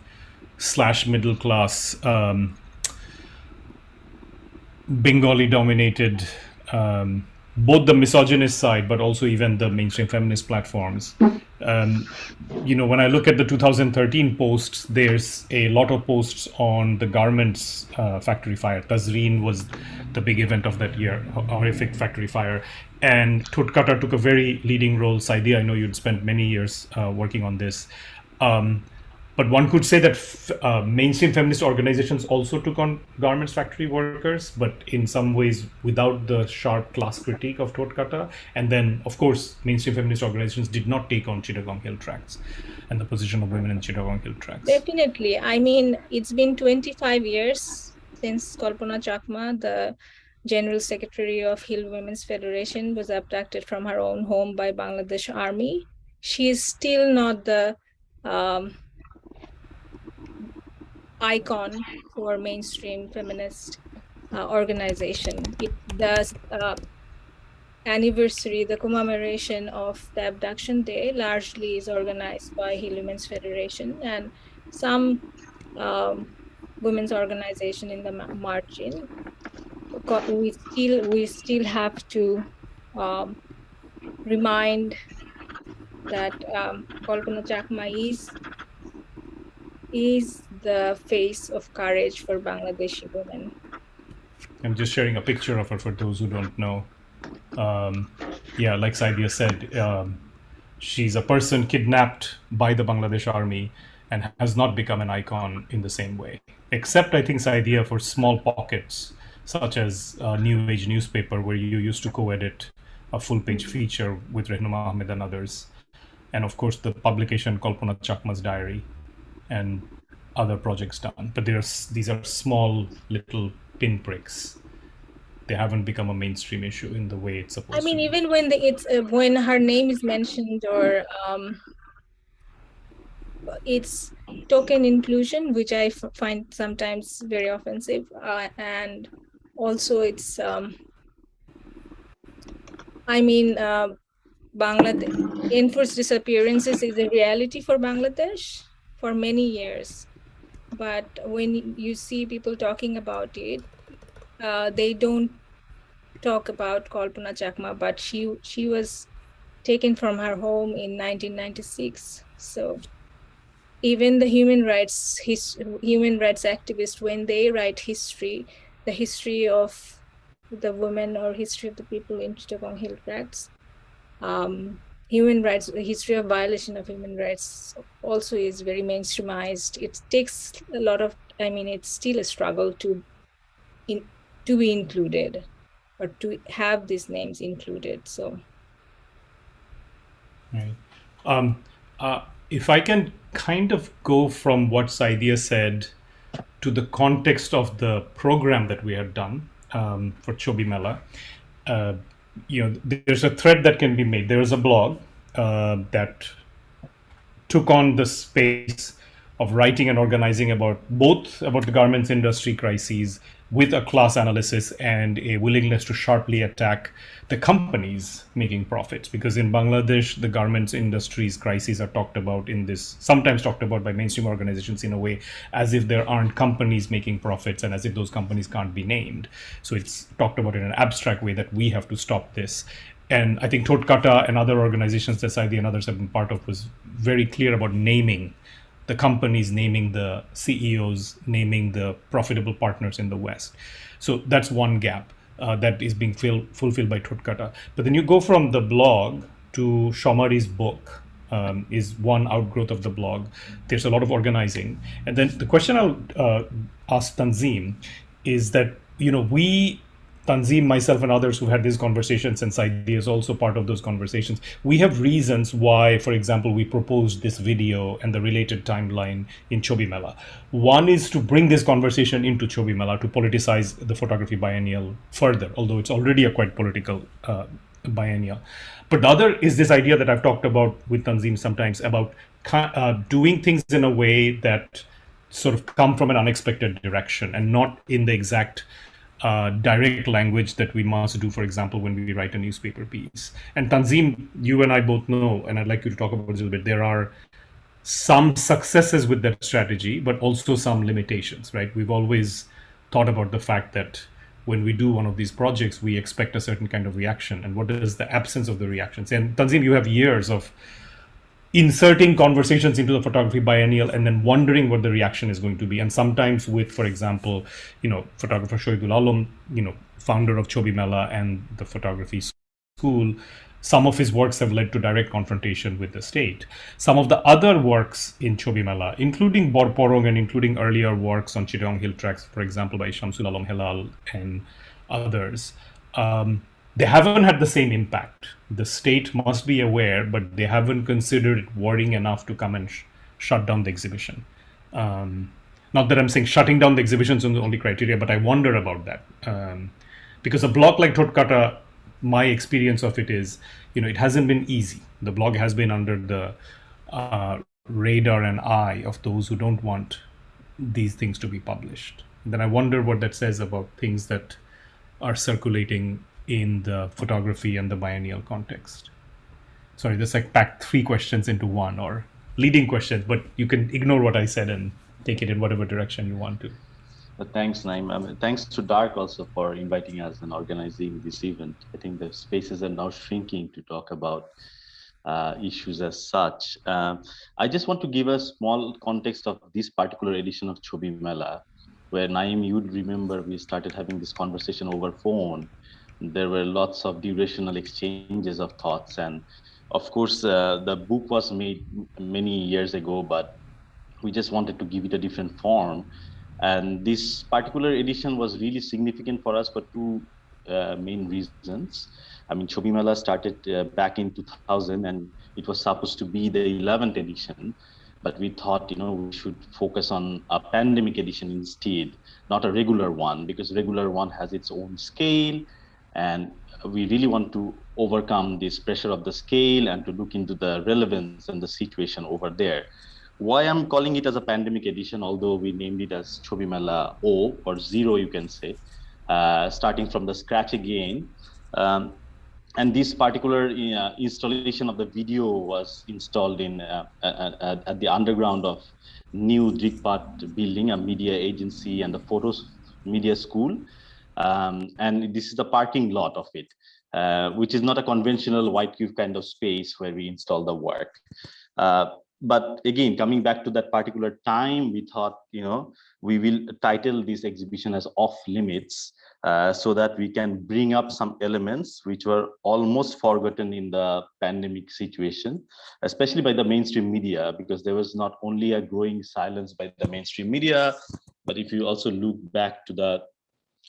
/ middle class, Bengali dominated, both the misogynist side, but also even the mainstream feminist platforms. When I look at the 2013 posts, there's a lot of posts on the garments factory fire. Tazreen was the big event of that year, horrific factory fire. And Tutkata took a very leading role. Saydia, I know you'd spent many years working on this. But one could say that mainstream feminist organizations also took on garments factory workers, but in some ways without the sharp class critique of Totkata. And then, of course, mainstream feminist organizations did not take on Chittagong Hill Tracts and the position of women in Chittagong Hill Tracts. Definitely. I mean, it's been 25 years since Kalpana Chakma, the General Secretary of Hill Women's Federation, was abducted from her own home by Bangladesh Army. She is still not the icon for mainstream feminist organization. It does anniversary, the commemoration of the abduction day, largely is organized by Hill Women's Federation and some women's organization in the margin. We still have to remind that Kalpana Chakma is the face of courage for Bangladeshi women. I'm just sharing a picture of her for those who don't know. Yeah, like Saydia said, she's a person kidnapped by the Bangladesh army and has not become an icon in the same way, except I think Saydia for small pockets, such as a New Age newspaper where you used to co-edit a full-page feature with Rehnuma Ahmed and others. And of course, the publication Kalpana Chakma's diary and other projects done. But these are small little pinpricks. They haven't become a mainstream issue in the way it's supposed to. I mean, even when when her name is mentioned, or it's token inclusion, which I find sometimes very offensive, and also it's I mean, Bangladesh enforced disappearances is a reality for Bangladesh for many years, but when you see people talking about it, they don't talk about Kalpana Chakma, but she was taken from her home in 1996. So even the human rights activists, when they write history, the history of the women or history of the people in Chittagong Hill Tracts, human rights, the history of violation of human rights also is very mainstreamized. It takes a lot of, I mean, it's still a struggle to be included or to have these names included. So, right. If I can kind of go from what Saydia said to the context of the program that we had done for Chobi Mela, there's a thread that can be made. There is a blog that took on the space of writing and organizing about the garments industry crises with a class analysis and a willingness to sharply attack the companies making profits. Because in Bangladesh, the garments industry's crises are sometimes talked about by mainstream organizations in a way as if there aren't companies making profits and as if those companies can't be named. So it's talked about in an abstract way that we have to stop this. And I think Totkata and other organizations that Saidi and others have been part of was very clear about naming the companies, naming the CEOs, naming the profitable partners in the West. So that's one gap that is being fulfilled by Totkata. But then you go from the blog to Samari's book, is one outgrowth of the blog. There's a lot of organizing. And then the question I'll ask Tanzim is that, Tanzim, myself, and others who had these conversations, and Saidi is also part of those conversations, we have reasons why, for example, we proposed this video and the related timeline in Chobi Mela. One is to bring this conversation into Chobi Mela, to politicize the photography biennial further, although it's already a quite political biennial. But the other is this idea that I've talked about with Tanzim sometimes about doing things in a way that sort of come from an unexpected direction and not in the exact direct language that we must do, for example, when we write a newspaper piece. And Tanzim, you and I both know, and I'd like you to talk about this a little bit, there are some successes with that strategy, but also some limitations, right? We've always thought about the fact that when we do one of these projects, we expect a certain kind of reaction. And what is the absence of the reactions? And Tanzim, you have years of inserting conversations into the photography biennial and then wondering what the reaction is going to be. And sometimes with, for example, photographer Shoaibul Alam, founder of Chobi Mela and the photography school, some of his works have led to direct confrontation with the state. Some of the other works in Chobi Mela, including Bor-Porang and including earlier works on Chittagong Hill Tracts, for example, by Shamsul Alam Hilal and others, they haven't had the same impact. The state must be aware, but they haven't considered it worrying enough to come and shut down the exhibition. Not that I'm saying shutting down the exhibition is the only criteria, but I wonder about that. Because a blog like Totkata, my experience of it is, it hasn't been easy. The blog has been under the radar and eye of those who don't want these things to be published. And then I wonder what that says about things that are circulating in the photography and the biennial context? Sorry, just like pack 3 questions into one, or leading questions, but you can ignore what I said and take it in whatever direction you want to. But thanks, Naeem. Thanks to Dark also for inviting us and organizing this event. I think the spaces are now shrinking to talk about issues as such. I just want to give a small context of this particular edition of Chobi Mela, where Naeem, you'd remember we started having this conversation over phone. There were lots of durational exchanges of thoughts. And of course, the book was made many years ago, but we just wanted to give it a different form. And this particular edition was really significant for us for two main reasons. I mean, Chobi Mela started back in 2000, and it was supposed to be the 11th edition. But we thought, we should focus on a pandemic edition instead, not a regular one, because regular one has its own scale. And we really want to overcome this pressure of the scale and to look into the relevance and the situation over there. Why I'm calling it as a pandemic edition, although we named it as Chobi Mela O or Zero, you can say, starting from the scratch again. And this particular installation of the video was installed in at the underground of New Drikpat building, a media agency, and the photos media school. And this is the parking lot of it, which is not a conventional white cube kind of space where we install the work. But again, coming back to that particular time, we thought, we will title this exhibition as Off Limits, so that we can bring up some elements which were almost forgotten in the pandemic situation, especially by the mainstream media, because there was not only a growing silence by the mainstream media, but if you also look back to the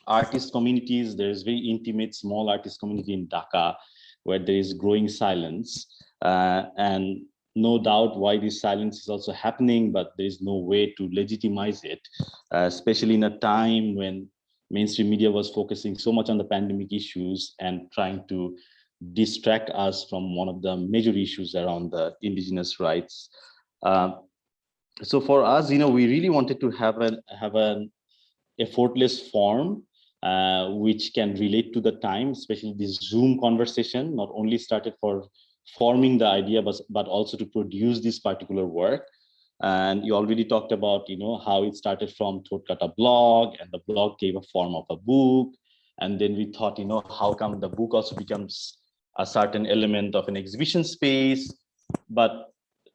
artist communities, there is very intimate small artist community in Dhaka where there is growing silence, and no doubt why this silence is also happening, but there is no way to legitimize it, especially in a time when mainstream media was focusing so much on the pandemic issues and trying to distract us from one of the major issues around the indigenous rights. So for us, we really wanted to have an effortless form which can relate to the time, especially this Zoom conversation, not only started for forming the idea, but also to produce this particular work. And you already talked about, how it started from Thotkata blog, and the blog gave a form of a book. And then we thought, how come the book also becomes a certain element of an exhibition space, but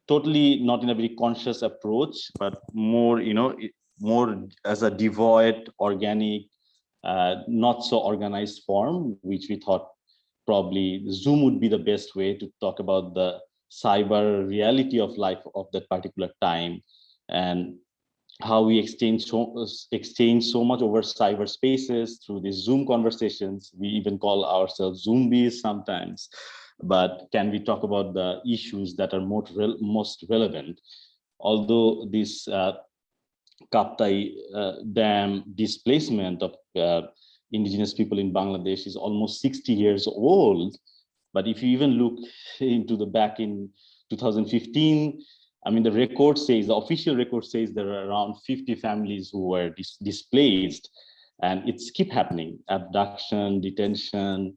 totally not in a very conscious approach, but more, more as a devoid, organic, not so organized form, which we thought probably Zoom would be the best way to talk about the cyber reality of life of that particular time, and how we exchange so much over cyber spaces through these Zoom conversations. We even call ourselves Zombies sometimes. But can we talk about the issues that are most relevant? Although this Kaptai Dam displacement of indigenous people in Bangladesh is almost 60 years old. But if you even look into the back in 2015, I mean, the official record says there are around 50 families who were displaced, and it's keep happening: abduction, detention,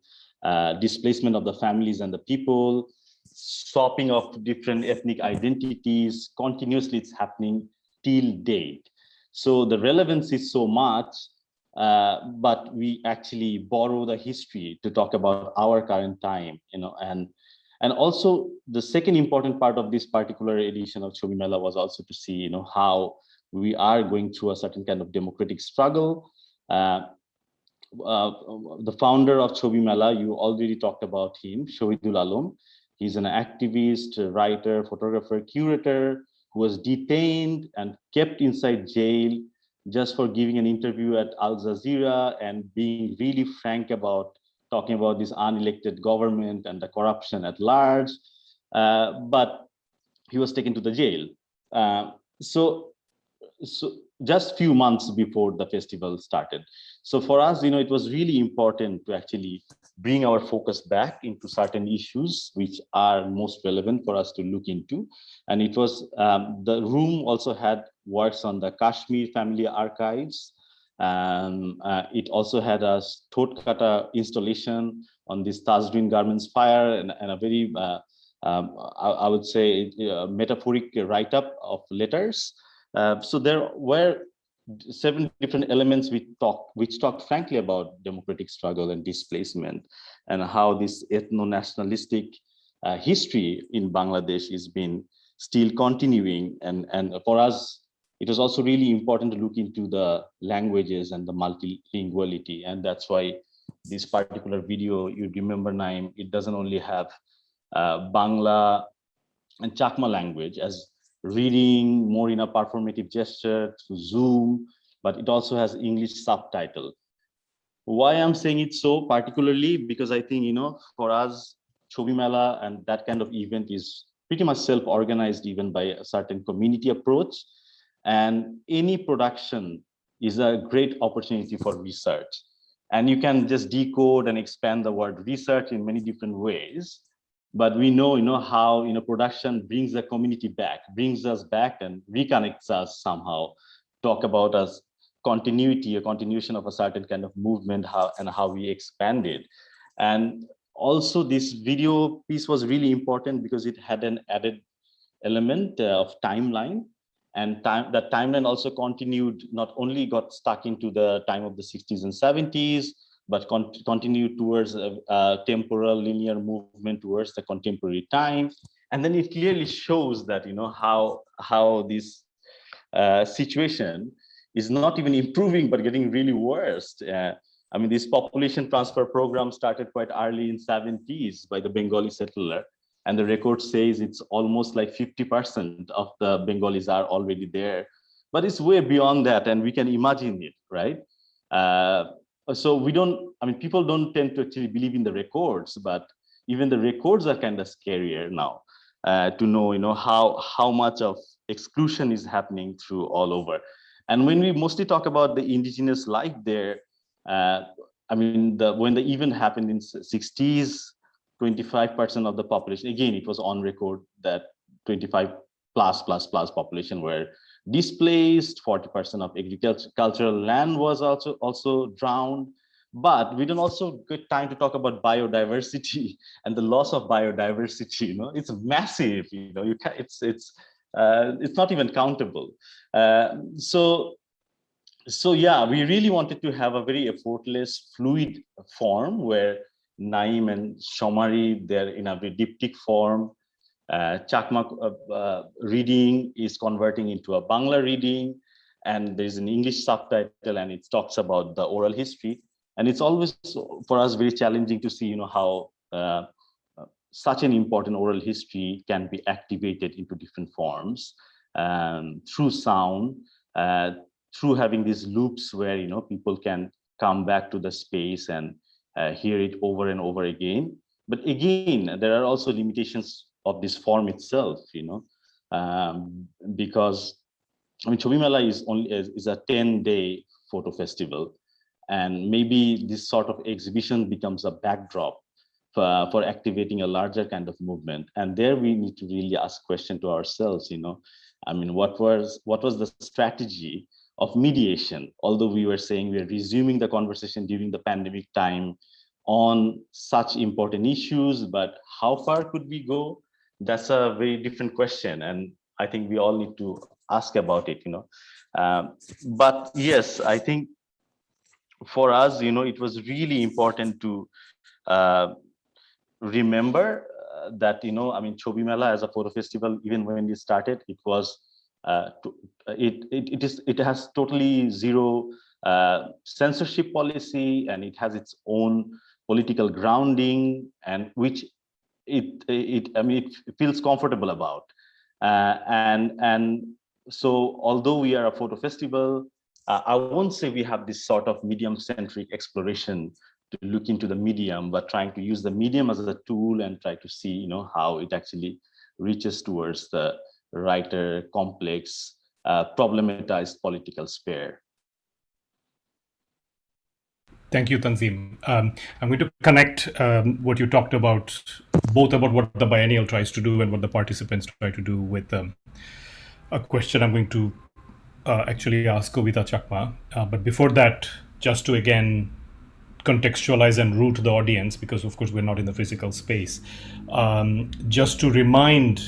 displacement of the families and the people, swapping of different ethnic identities. Continuously, it's happening till date. So the relevance is so much. But we actually borrow the history to talk about our current time, and also the second important part of this particular edition of Chobi Mela was also to see, how we are going through a certain kind of democratic struggle. The founder of Chobi Mela, you already talked about him, Shahidul Alam. He's an activist, writer, photographer, curator who was detained and kept inside jail just for giving an interview at Al Jazeera and being really frank about talking about this unelected government and the corruption at large. But he was taken to the jail. So just few months before the festival started. So for us, it was really important to actually bring our focus back into certain issues which are most relevant for us to look into. And it was, the room also had works on the Kashmir family archives, It also had a throat cutter installation on this Tajdin Garments fire, and a very, I would say, metaphoric write-up of letters. So there were 7 different elements which talked frankly about democratic struggle and displacement, and how this ethno-nationalistic history in Bangladesh is been still continuing. And for us, it was also really important to look into the languages and the multilinguality. And that's why this particular video, you remember, Naeem, it doesn't only have Bangla and Chakma language as reading more in a performative gesture through Zoom, but it also has English subtitle. Why I'm saying it so particularly, because I think, for us, Chobi Mela and that kind of event is pretty much self-organized even by a certain community approach. And any production is a great opportunity for research. And you can just decode and expand the word research in many different ways. But we know, how production brings the community back, brings us back and reconnects us somehow. Talk about us continuity, a continuation of a certain kind of movement, how we expanded. And also this video piece was really important because it had an added element of timeline. And that timeline also continued, not only got stuck into the time of the 60s and 70s, but continued towards a temporal linear movement towards the contemporary time. And then it clearly shows that, how this situation is not even improving, but getting really worse. I mean, this population transfer program started quite early in 70s by the Bengali settler. And the record says it's almost like 50% of the Bengalis are already there. But it's way beyond that, and we can imagine it, right? So people don't tend to actually believe in the records, but even the records are kind of scarier now to know, how much of exclusion is happening through all over. And when we mostly talk about the indigenous life there, when the event happened in 60s, 25% of the population, again, it was on record that 25 plus population were displaced, 40% of agricultural land was also drowned. But we don't also get time to talk about biodiversity and the loss of biodiversity. It's massive. It's not even countable. So yeah, we really wanted to have a very effortless, fluid form where Naeem and Samari, they're in a very diptych form. Chakma reading is converting into a Bangla reading, and there's an English subtitle, and it talks about the oral history. And it's always, for us, very challenging to see, how such an important oral history can be activated into different forms through sound, through having these loops where, people can come back to the space and hear it over and over again. But again, there are also limitations of this form itself, because Chobi Mela is a 10-day photo festival, and maybe this sort of exhibition becomes a backdrop for activating a larger kind of movement. And there we need to really ask question to ourselves, what was the strategy of mediation? Although we were saying we are resuming the conversation during the pandemic time on such important issues, but how far could we go? That's a very different question, and I think we all need to ask about it. But yes, I think for us, it was really important to remember that Chobi Mela as a photo festival, even when it started, it was it has totally zero censorship policy, and it has its own political grounding, and which it feels comfortable about. And so although we are a photo festival, I won't say we have this sort of medium-centric exploration to look into the medium, but trying to use the medium as a tool and try to see, how it actually reaches towards the writer, complex, problematized political sphere. Thank you, Tanzim. I'm going to connect what you talked about, both about what the biennial tries to do and what the participants try to do, with a question I'm going to actually ask Kavita Chakma. But before that, just to again contextualize and root the audience, because of course we're not in the physical space, just to remind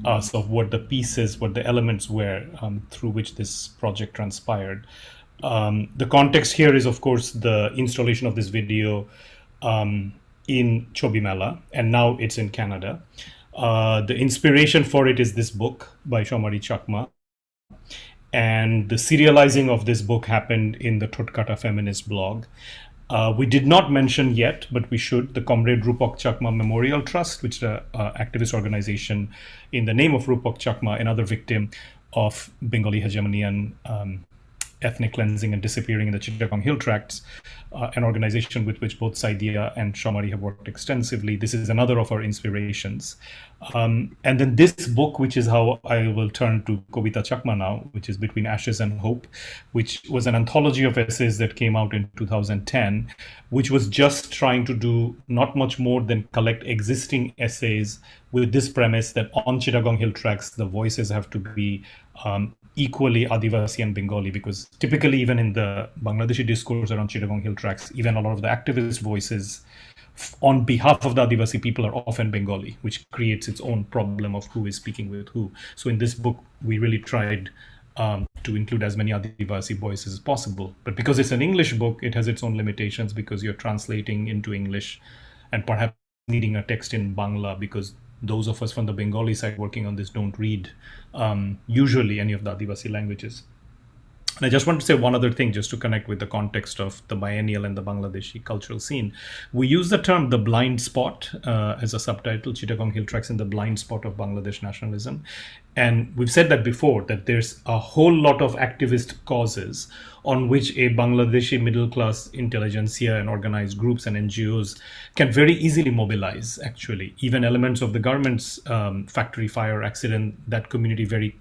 us of what the pieces, what the elements were through which this project transpired. The context here is, of course, the installation of this video in Chobimela, and now it's in Canada. The inspiration for it is this book by Samari Chakma. And the serializing of this book happened in the Thotkata feminist blog. We did not mention yet, but we should, the Comrade Rupak Chakma Memorial Trust, which is an activist organization in the name of Rupak Chakma, another victim of Bengali hegemony and ethnic cleansing and disappearing in the Chittagong Hill Tracts, an organization with which both Saydia and Samari have worked extensively. This is another of our inspirations. And then this book, which is how I will turn to Kavita Chakma now, which is Between Ashes and Hope, which was an anthology of essays that came out in 2010, which was just trying to do not much more than collect existing essays with this premise that on Chittagong Hill Tracts, the voices have to be equally Adivasi and Bengali, because typically even in the Bangladeshi discourse around Chittagong Hill Tracts, even a lot of the activist voices on behalf of the Adivasi people are often Bengali, which creates its own problem of who is speaking with who. So in this book, we really tried to include as many Adivasi voices as possible. But because it's an English book, it has its own limitations because you're translating into English and perhaps needing a text in Bangla, because those of us from the Bengali side working on this don't read usually any of the Adivasi languages. And I just want to say one other thing, just to connect with the context of the biennial and the Bangladeshi cultural scene. We use the term the blind spot as a subtitle, Chittagong Hill Tracts in the blind spot of Bangladesh nationalism. And we've said that before, that there's a whole lot of activist causes on which a Bangladeshi middle class intelligentsia and organized groups and NGOs can very easily mobilize, actually. Even elements of the garments factory fire accident, that community very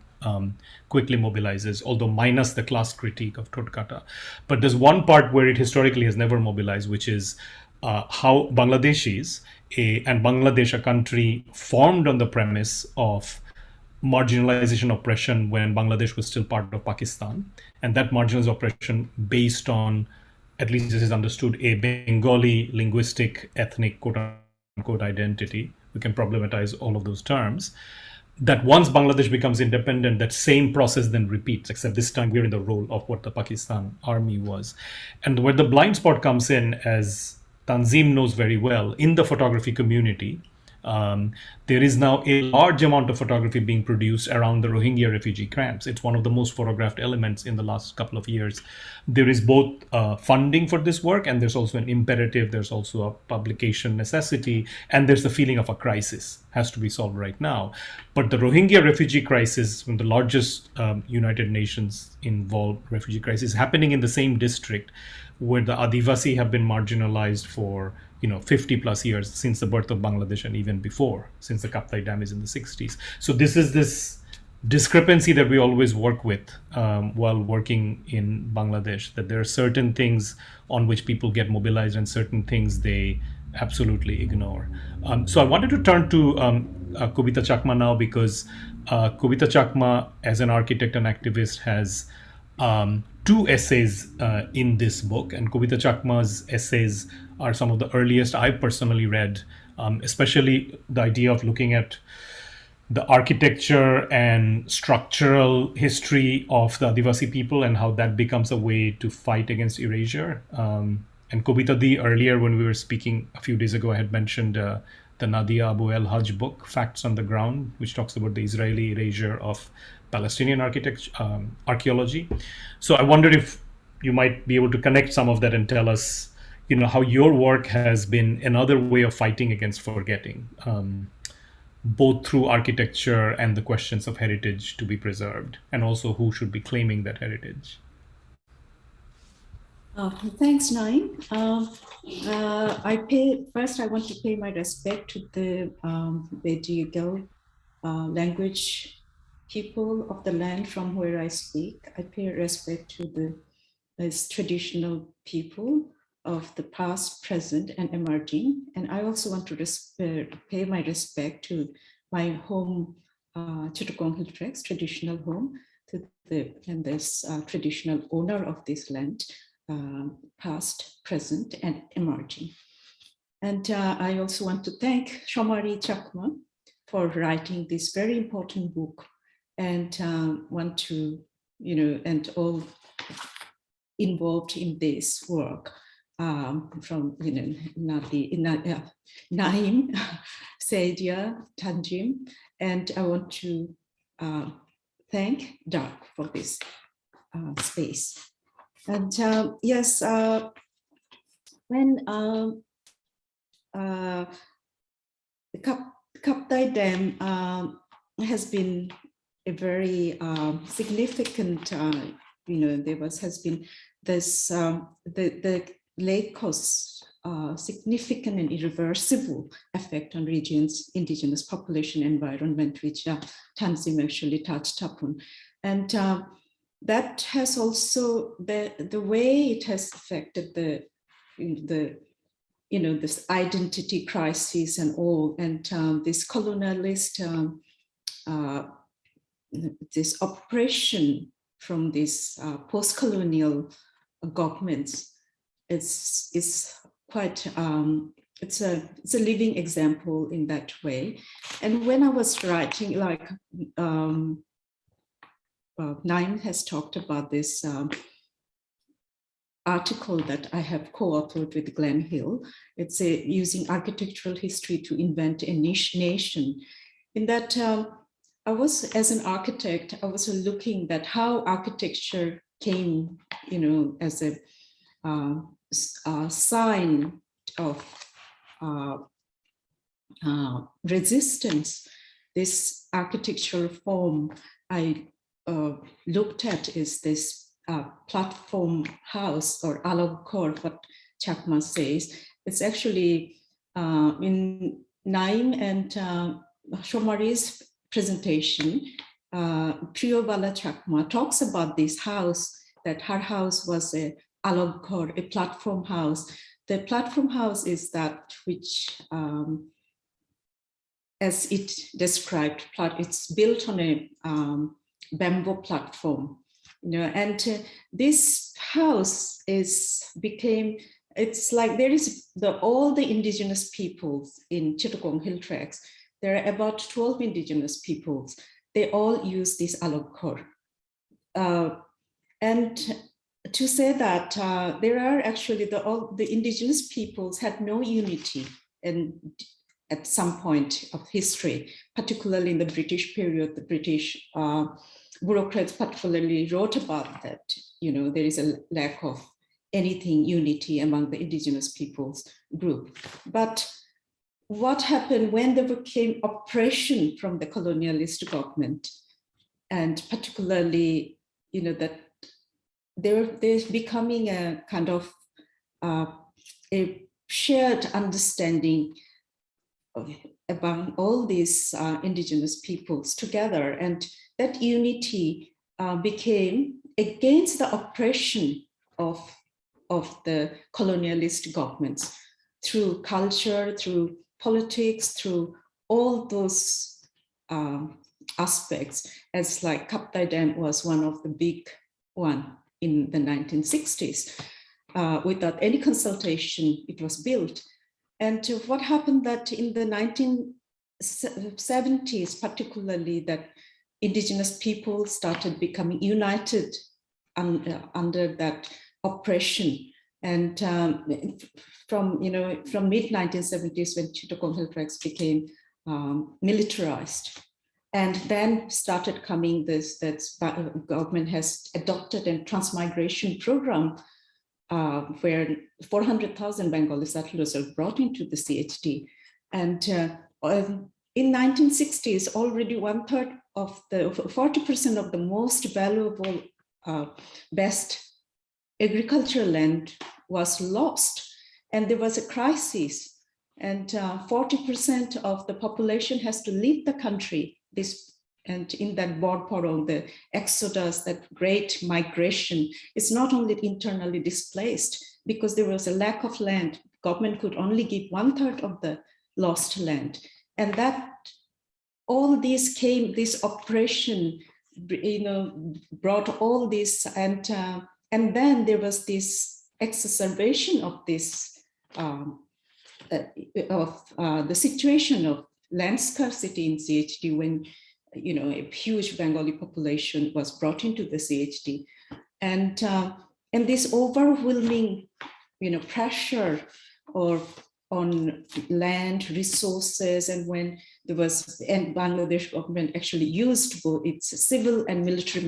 quickly mobilizes, although minus the class critique of Thotkata. But there's one part where it historically has never mobilized, which is how Bangladeshis and Bangladesh, a country formed on the premise of marginalization oppression when Bangladesh was still part of Pakistan, and that marginalized oppression based on, at least this is understood, a Bengali linguistic ethnic quote-unquote identity. We can problematize all of those terms. That once Bangladesh becomes independent, that same process then repeats, except this time we're in the role of what the Pakistan army was. And where the blind spot comes in, as Tanzim knows very well, in the photography community, there is now a large amount of photography being produced around the Rohingya refugee camps. It's one of the most photographed elements in the last couple of years. There is both funding for this work, and there's also an imperative, there's also a publication necessity, and there's the feeling of a crisis has to be solved right now. But the Rohingya refugee crisis, the largest United Nations involved refugee crisis, happening in the same district where the Adivasi have been marginalized for 50 plus years, since the birth of Bangladesh and even before, since the Kaptai Dam is in the 60s. So this is this discrepancy that we always work with while working in Bangladesh, that there are certain things on which people get mobilized and certain things they absolutely ignore. So I wanted to turn to Kavita Chakma now, because Kavita Chakma, as an architect and activist, has two essays in this book, and Kavita Chakma's essays are some of the earliest I've personally read, especially the idea of looking at the architecture and structural history of the Adivasi people and how that becomes a way to fight against erasure. And Kavita Di, earlier when we were speaking a few days ago, I had mentioned the Nadia Abu El Hajj book, Facts on the Ground, which talks about the Israeli erasure of Palestinian archaeology. So I wondered if you might be able to connect some of that and tell us, how your work has been another way of fighting against forgetting, both through architecture and the questions of heritage to be preserved, and also who should be claiming that heritage. Thanks, Naeem. First, I want to pay my respect to the Bedigal language people of the land from where I speak. I pay respect to the traditional people of the past, present, and emerging. And I also want to pay my respect to my home, Chittagong Hill Tracts, traditional home, to this traditional owner of this land, past, present, and emerging. And I also want to thank Samari Chakma for writing this very important book, and want to, and all involved in this work, from, Naeem, Saydia, Tanzim, and I want to thank Dark for this space. And yes, when Kaptai Dam has been a very significant, has been this, the lake caused significant and irreversible effect on regions, indigenous population environment, which tanzim actually touched upon. And that has also, the way it has affected this identity crisis and all, and this colonialist, this oppression from these post-colonial governments, is quite, it's a living example in that way. And when I was writing, like Naeem has talked about this article that I have co-authored with Glenn Hill. It's using architectural history to invent a niche nation. In that, I was, as an architect, I was looking at how architecture came, as a sign of resistance. This architectural form I looked at is this platform house, or alagkor, what Chakma says. It's actually in Naeem and Samari's presentation, Priyobala Chakma talks about this house, that her house was a alagkor, a platform house. The platform house is that which, as it described, it's built on a bamboo platform. And this house it's like there is all the indigenous peoples in Chittagong Hill Tracts. There are about 12 indigenous peoples. They all use this alagkor. And to say that there are actually all the indigenous peoples had no unity at some point of history, particularly in the British period. The British bureaucrats particularly wrote about that. There is a lack of anything unity among the indigenous peoples group. But what happened when there came oppression from the colonialist government, and particularly, that there's becoming a kind of a shared understanding among all these indigenous peoples together, and that unity became against the oppression of the colonialist governments through culture, through politics, through all those aspects, as like Kaptai Dam was one of the big one in the 1960s. Without any consultation, it was built. And what happened that in the 1970s, particularly, that indigenous people started becoming united under that oppression. And from mid-1970s, when Chittagong Hill Tracts became militarized, and then started coming that government has adopted a transmigration program where 400,000 Bengali settlers are brought into the CHT. And in 1960s, already 1/3 of 40% of the most valuable, best agricultural land was lost. And there was a crisis. And 40% of the population has to leave the country. And in that Bor-Porang, the exodus, that great migration, is not only internally displaced, because there was a lack of land. Government could only give 1/3 of the lost land. And that all this oppression brought all this, and then there was this exacerbation of this the situation of land scarcity in CHD when a huge Bengali population was brought into the CHD, and this overwhelming pressure on land resources, and when there was, and Bangladesh government actually used both its civil and military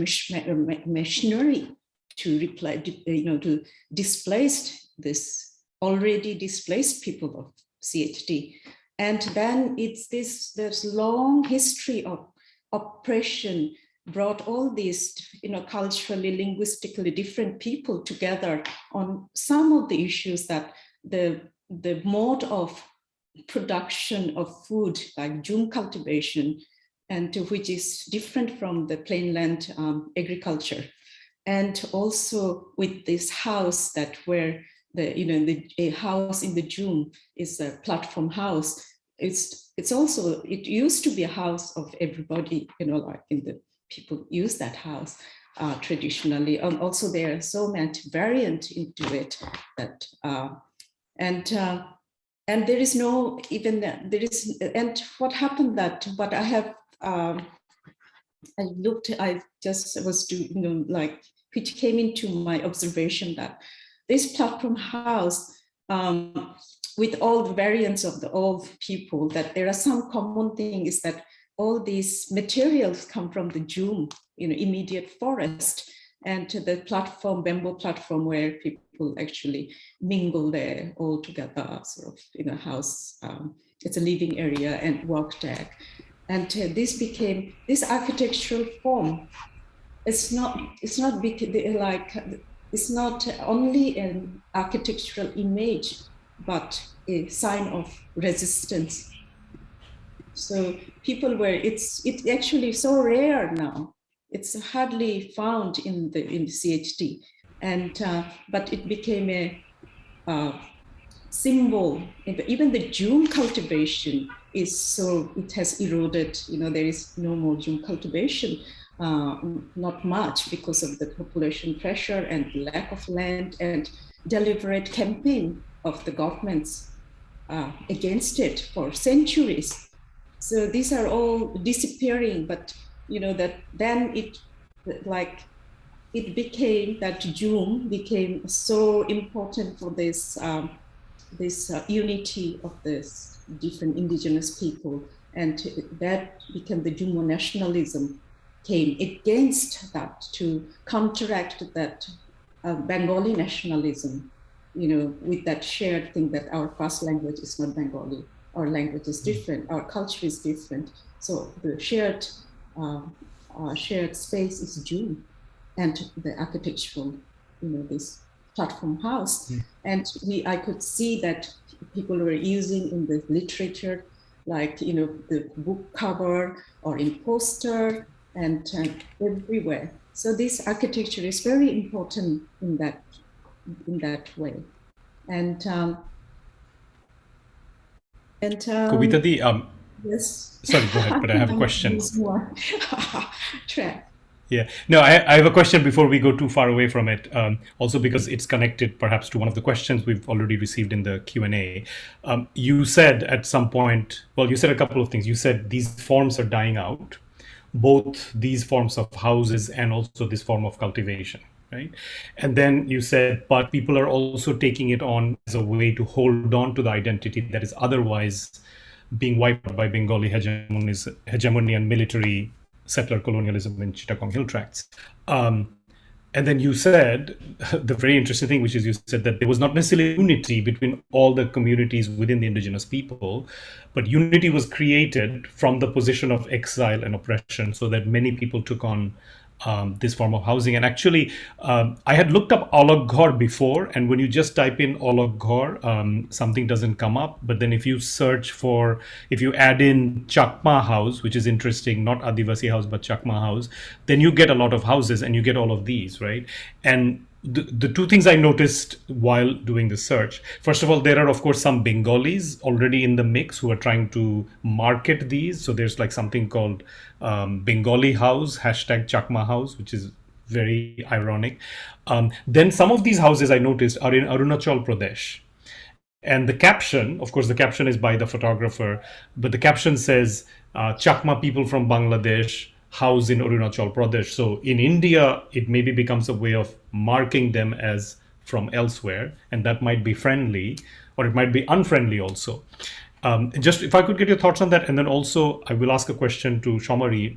machinery to to displace this already displaced people of CHD. And then it's this long history of oppression brought all these culturally, linguistically different people together on some of the issues that the mode of production of food, like Jum cultivation, and which is different from the plainland agriculture. And also with this house that where a house in the Jum is a platform house. It's also, it used to be a house of everybody, like in the people use that house traditionally. Also there are so much variant into it that and there is no even there is, and what happened that what I have I just was doing which came into my observation that this platform house with all the variants of the old people, that there are some common thing is that all these materials come from the Jum, immediate forest, and to the platform, bamboo platform, where people actually mingle there all together, sort of in a house. It's a living area and work deck. And this became, this architectural form, it's not only an architectural image, but a sign of resistance. So people were, it's actually so rare now. It's hardly found in the CHD, and but it became a symbol. Even the Jum cultivation is so, it has eroded. There is no more Jum cultivation, not much, because of the population pressure and lack of land and deliberate campaign of the governments against it for centuries. So these are all disappearing, but that then it became, that Jum became so important for this unity of this different indigenous people, and that became the Jumma nationalism came against that, to counteract that Bengali nationalism, with that shared thing that our first language is not Bengali, our language is different, our culture is different. So the shared space is Jum, and the architectural, this platform house. And I could see that people were using in the literature, like, the book cover or in poster and everywhere. So this architecture is very important in that way. And Kabita, yes. Sorry, go ahead, but I have a question. Track. Yeah, no, I have a question before we go too far away from it, also because it's connected perhaps to one of the questions we've already received in the Q&A. You said at some point, well, you said a couple of things. You said these forms are dying out, both these forms of houses and also this form of cultivation, right? And then you said, but people are also taking it on as a way to hold on to the identity that is otherwise being wiped out by Bengali hegemony and military settler colonialism in Chittagong Hill Tracts. And then you said the very interesting thing, which is you said that there was not necessarily unity between all the communities within the indigenous people, but unity was created from the position of exile and oppression, so that many people took on this form of housing. And actually, I had looked up Olog before, and when you just type in Olog something doesn't come up. But then if you add in Chakma house, which is interesting, not Adivasi house, but Chakma house, then you get a lot of houses and you get all of these, right? And the two things I noticed while doing the search. First of all, there are of course some Bengalis already in the mix who are trying to market these. So there's like something called Bengali House, hashtag Chakma House, which is very ironic. Then some of these houses I noticed are in Arunachal Pradesh. And the caption, of course, the caption is by the photographer, but the caption says, Chakma people from Bangladesh house in Arunachal Pradesh. So in India, it maybe becomes a way of marking them as from elsewhere, and that might be friendly, or it might be unfriendly also. Just if I could get your thoughts on that, and then also I will ask a question to Samari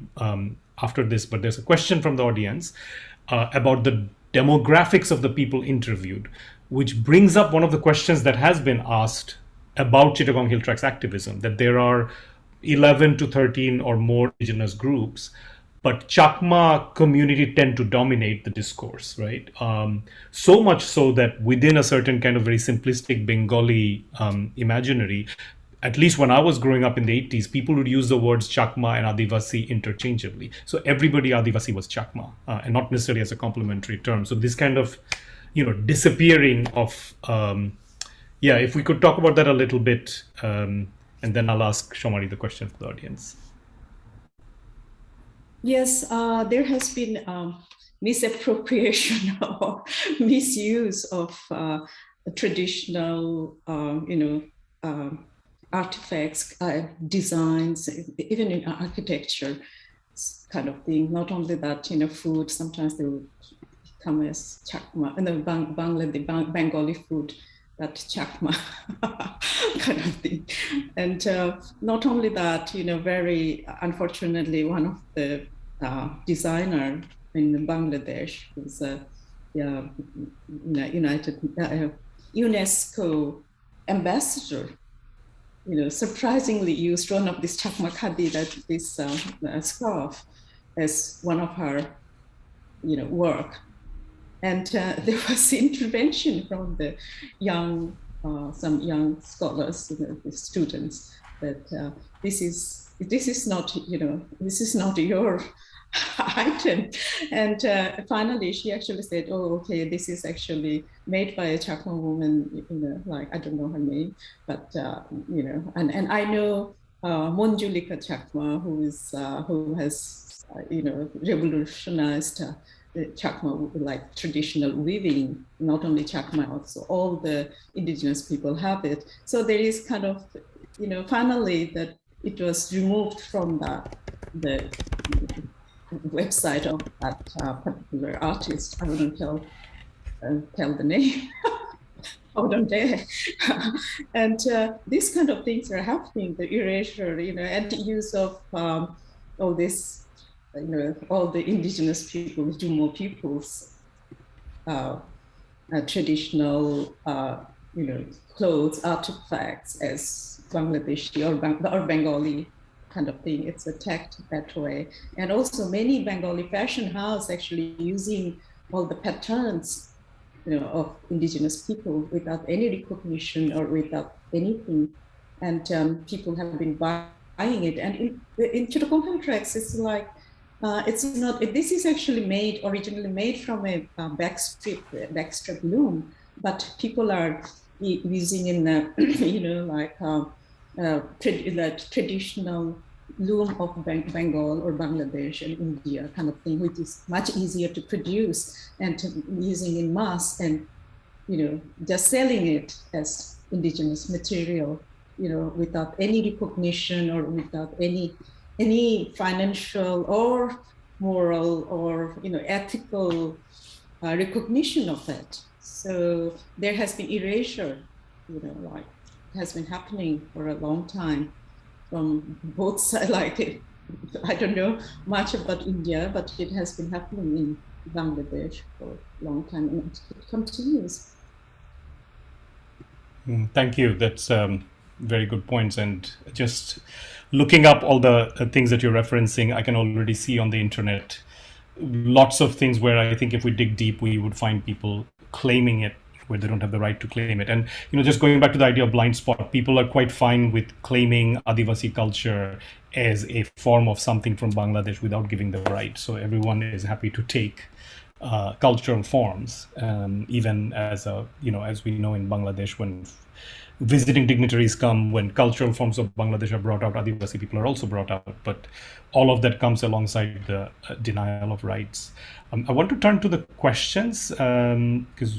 after this, but there's a question from the audience about the demographics of the people interviewed, which brings up one of the questions that has been asked about Chittagong Hill Tracts activism, that there are 11 to 13 or more indigenous groups, but Chakma community tend to dominate the discourse, right? So much so that within a certain kind of very simplistic Bengali imaginary, at least when I was growing up in the 80s, people would use the words Chakma and Adivasi interchangeably. So everybody Adivasi was Chakma, and not necessarily as a complimentary term. So this kind of, disappearing of, if we could talk about that a little bit, and then I'll ask Shomari the question for the audience. Yes, there has been misappropriation or misuse of traditional, artifacts, designs, even in architecture kind of thing. Not only that, food, sometimes they would come as Chakma, and the Bangla, the Bengali food, that Chakma kind of thing. And not only that, very unfortunately, one of the designer in Bangladesh who's a UNESCO ambassador, surprisingly used one of this Chakma khadi, that this scarf, as one of her, work. And there was intervention from the some young scholars, the students, that this is not your item. And finally, she actually said, "Oh, okay, this is actually made by a Chakma woman, like I don't know her name, but and I know Monjulika Chakma, who has revolutionized." The Chakma, like traditional weaving, not only Chakma, also all the indigenous people have it. So there is kind of, finally that it was removed from the website of that particular artist. I wouldn't tell the name. I wouldn't dare. And these kind of things are happening, the erasure, and the use of all this, all the indigenous peoples, Jumma peoples, traditional, clothes, artifacts as Bangladeshi or Bengali kind of thing. It's attacked that way. And also many Bengali fashion houses actually using all the patterns, of indigenous people without any recognition or without anything. And people have been buying it. And in Chittagong Hill Tracts, it's like, it's not. This is actually originally made from a backstrap loom, but people are using in traditional loom of Bengal or Bangladesh and India kind of thing, which is much easier to produce and using in mass, and just selling it as indigenous material, without any recognition or without any financial or moral or ethical recognition of that. So there has been erasure, like has been happening for a long time from both sides. Like I don't know much about India, but it has been happening in Bangladesh for a long time, and it continues. Thank you. That's very good points. And just looking up all the things that you're referencing, I can already see on the internet lots of things where I think if we dig deep, we would find people claiming it where they don't have the right to claim it. And just going back to the idea of blind spot, people are quite fine with claiming Adivasi culture as a form of something from Bangladesh without giving the right. So everyone is happy to take cultural forms, even as as we know in Bangladesh, when visiting dignitaries come, when cultural forms of Bangladesh are brought out, Adivasi people are also brought out, but all of that comes alongside the denial of rights. I want to turn to the questions because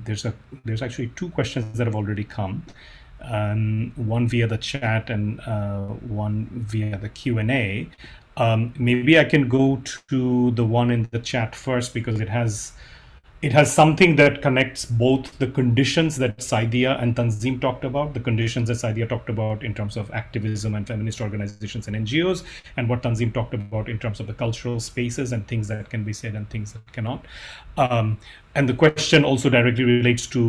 there's actually two questions that have already come. One via the chat and one via the Q&A. Maybe I can go to the one in the chat first because it has something that connects both the conditions that Saydia and Tanzim talked about, the conditions that Saydia talked about in terms of activism and feminist organizations and NGOs, and what Tanzim talked about in terms of the cultural spaces and things that can be said and things that cannot. And the question also directly relates to,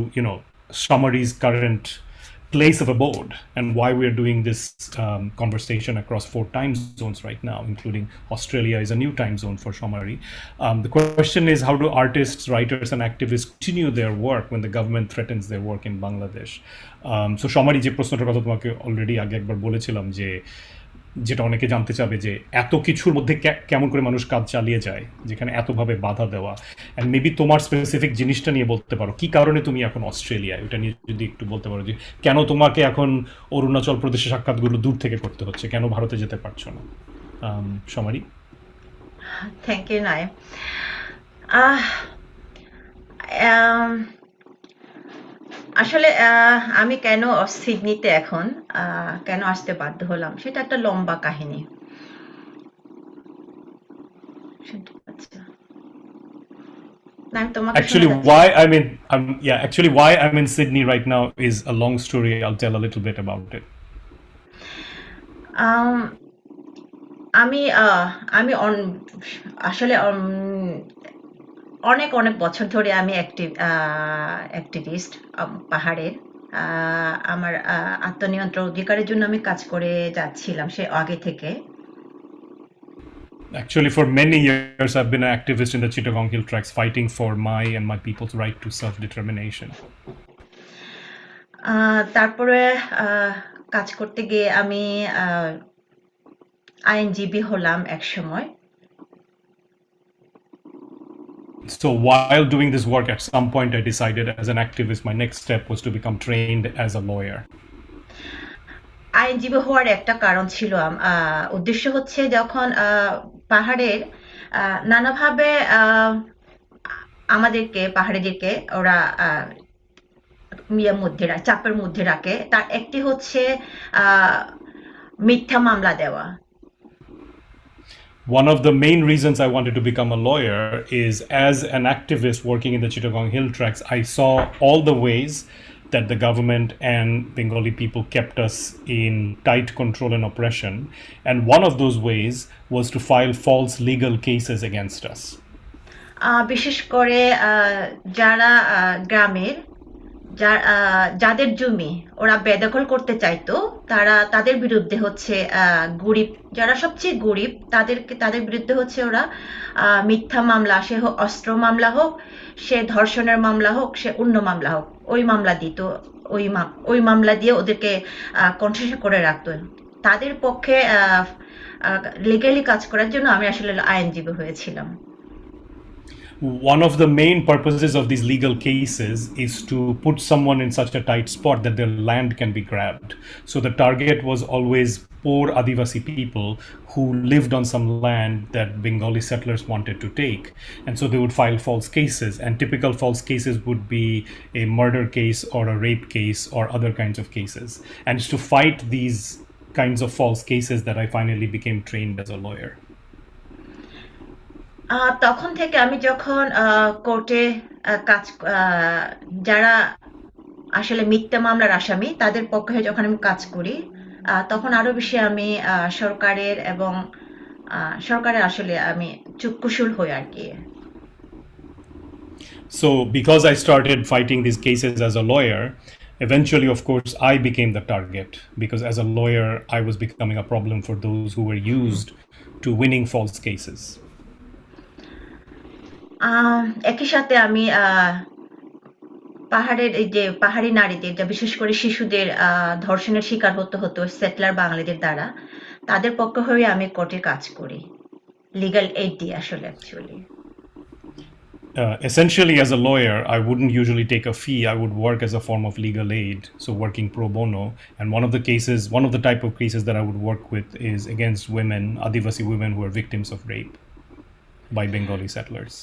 Samari's current place of abode and why we're doing this conversation across 4 time zones right now, including Australia is a new time zone for Samari. The question is, how do artists, writers, and activists continue their work when the government threatens their work in Bangladesh? So Samari, যে প্রশ্নটার কথা তোমাকে already আগে একবার বলেছিলাম যে যেটা অনেকে জানতে চাবে যে এত কিছুর মধ্যে কেমন করে মানুষ কাজ চালিয়ে যায় যেখানে এতভাবে বাধা দেওয়া, অ্যান্ড মেবি তোমার স্পেসিফিক জিনিসটা নিয়ে বলতে পারো, কি কারণে তুমি এখন অস্ট্রেলিয়ায়, ওটা নিয়ে যদি একটু বলতে পারো যে কেন তোমাকে এখন অরুণাচল প্রদেশে সাক্ষাৎগুলো দূর থেকে করতে হচ্ছে, কেন ভারতে যেতে পারছো না? Samari? Thank you Naim. আসলে আমি কেন সিডনিতে এখন কেন আসতে বাধ্য হলাম সেটা একটা লম্বা কাহিনী। Actually, why I'm in Sydney right now is a long story. I'll tell a little bit about it. আমি আসলে অনেক বছর ধরে আমি অ্যাক্টিভিস্ট পাহাড়ের। আমার আত্মনিয়ন্ত্রণ অধিকারের জন্য আমি কাজ করে যাচ্ছিলাম সে আগে থেকে। Actually, for many years, I've been an activist in the Chittagong Hill Tracts, fighting for my and my people's right to self-determination. তারপরে কাজ করতে গিয়ে আমি আইনজীবী হলাম এক সময়। So while doing this work, at some point, I decided as an activist, my next step was to become trained as a lawyer. আইনজীবী হওয়ার একটা কারণ ছিল, উদ্দেশ্য হচ্ছে যখন পাহাড়ের নানাভাবে আমাদেরকে পাহাড়িদেরকে ওরা চাপের মধ্যে রাখে, তার একটি হচ্ছে মিথ্যা মামলা দেওয়া। One of the main reasons I wanted to become a lawyer is, as an activist working in the Chittagong Hill Tracts, I saw all the ways that the government and Bengali people kept us in tight control and oppression. And one of those ways was to file false legal cases against us. বিশেষ করে যারা গ্রামের যাদের জমি ওরা বেদখল করতে চাইতো, তাদের বিরুদ্ধে হচ্ছে গরিব, যারা সবচেয়ে গরিব তাদের বিরুদ্ধে হচ্ছে ওরা মিথ্যা মামলা, সে অস্ত্র মামলা হোক, সে ধর্ষণের মামলা হোক, সে অন্য মামলা হোক, ওই মামলা দিত, ওই মামলা দিয়ে ওদেরকে কন্ট্রোল করে রাখতো। তাদের পক্ষে লিগালি কাজ করার জন্য আমি আসলে আইনজীবী হয়েছিলাম। One of the main purposes of these legal cases is to put someone in such a tight spot that their land can be grabbed. So the target was always poor Adivasi people who lived on some land that Bengali settlers wanted to take. And so they would file false cases, and typical false cases would be a murder case or a rape case or other kinds of cases. And it's to fight these kinds of false cases that I finally became trained as a lawyer. তখন থেকে আমি যখন কোর্টে কাজ, যারা আসলে মিথ্যা মামলার আসামি তাদের পক্ষে যখন আমি কাজ করি, তখন আরো বেশি আমি সরকারের আসলে আমি চক্ষুশূল হই আর কি। So because I started fighting these cases as a lawyer, eventually, of course, I became the target, because as a lawyer, I was becoming a problem for those who were used to winning false cases. একই সাথে আমি পাহাড়ি নারীদের, বিশেষ করে শিশুদের ধর্ষণের শিকার হতো সেটলার বাঙালিদের দ্বারা, তাদের পক্ষে হয়ে আমি কোর্টে কাজ করি, লিগ্যাল এইড দিয়ে আসলে actually. essentially, as a lawyer, I wouldn't usually take a fee. I would work as a form of legal aid, so working pro bono. And one of the type of cases that I would work with is against women, Adivasi women who are victims of rape by Bengali settlers.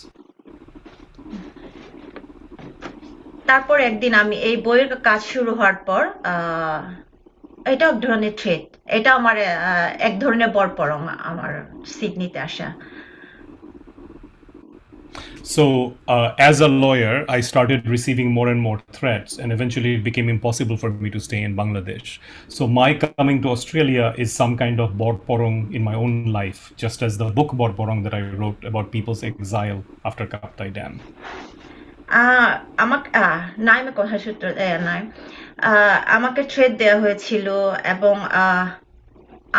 তারপর একদিন আমি এই বইয়ের কাজ শুরু হওয়ার পর এটা এক ধরনের থ্রেট, এটা আমার এক ধরনের বরপরং আমার সিডনিতে আসা। So, as a lawyer, I started receiving more and more threats, and eventually it became impossible for me to stay in Bangladesh. So, my coming to Australia is some kind of Bor-Porang in my own life, just as the book Bor-Porang that I wrote about people's exile after Kaptai Dam. আমাকে নাইমের কথা সূত্র নাইম আমাকে threat দেওয়া হয়েছিল এবং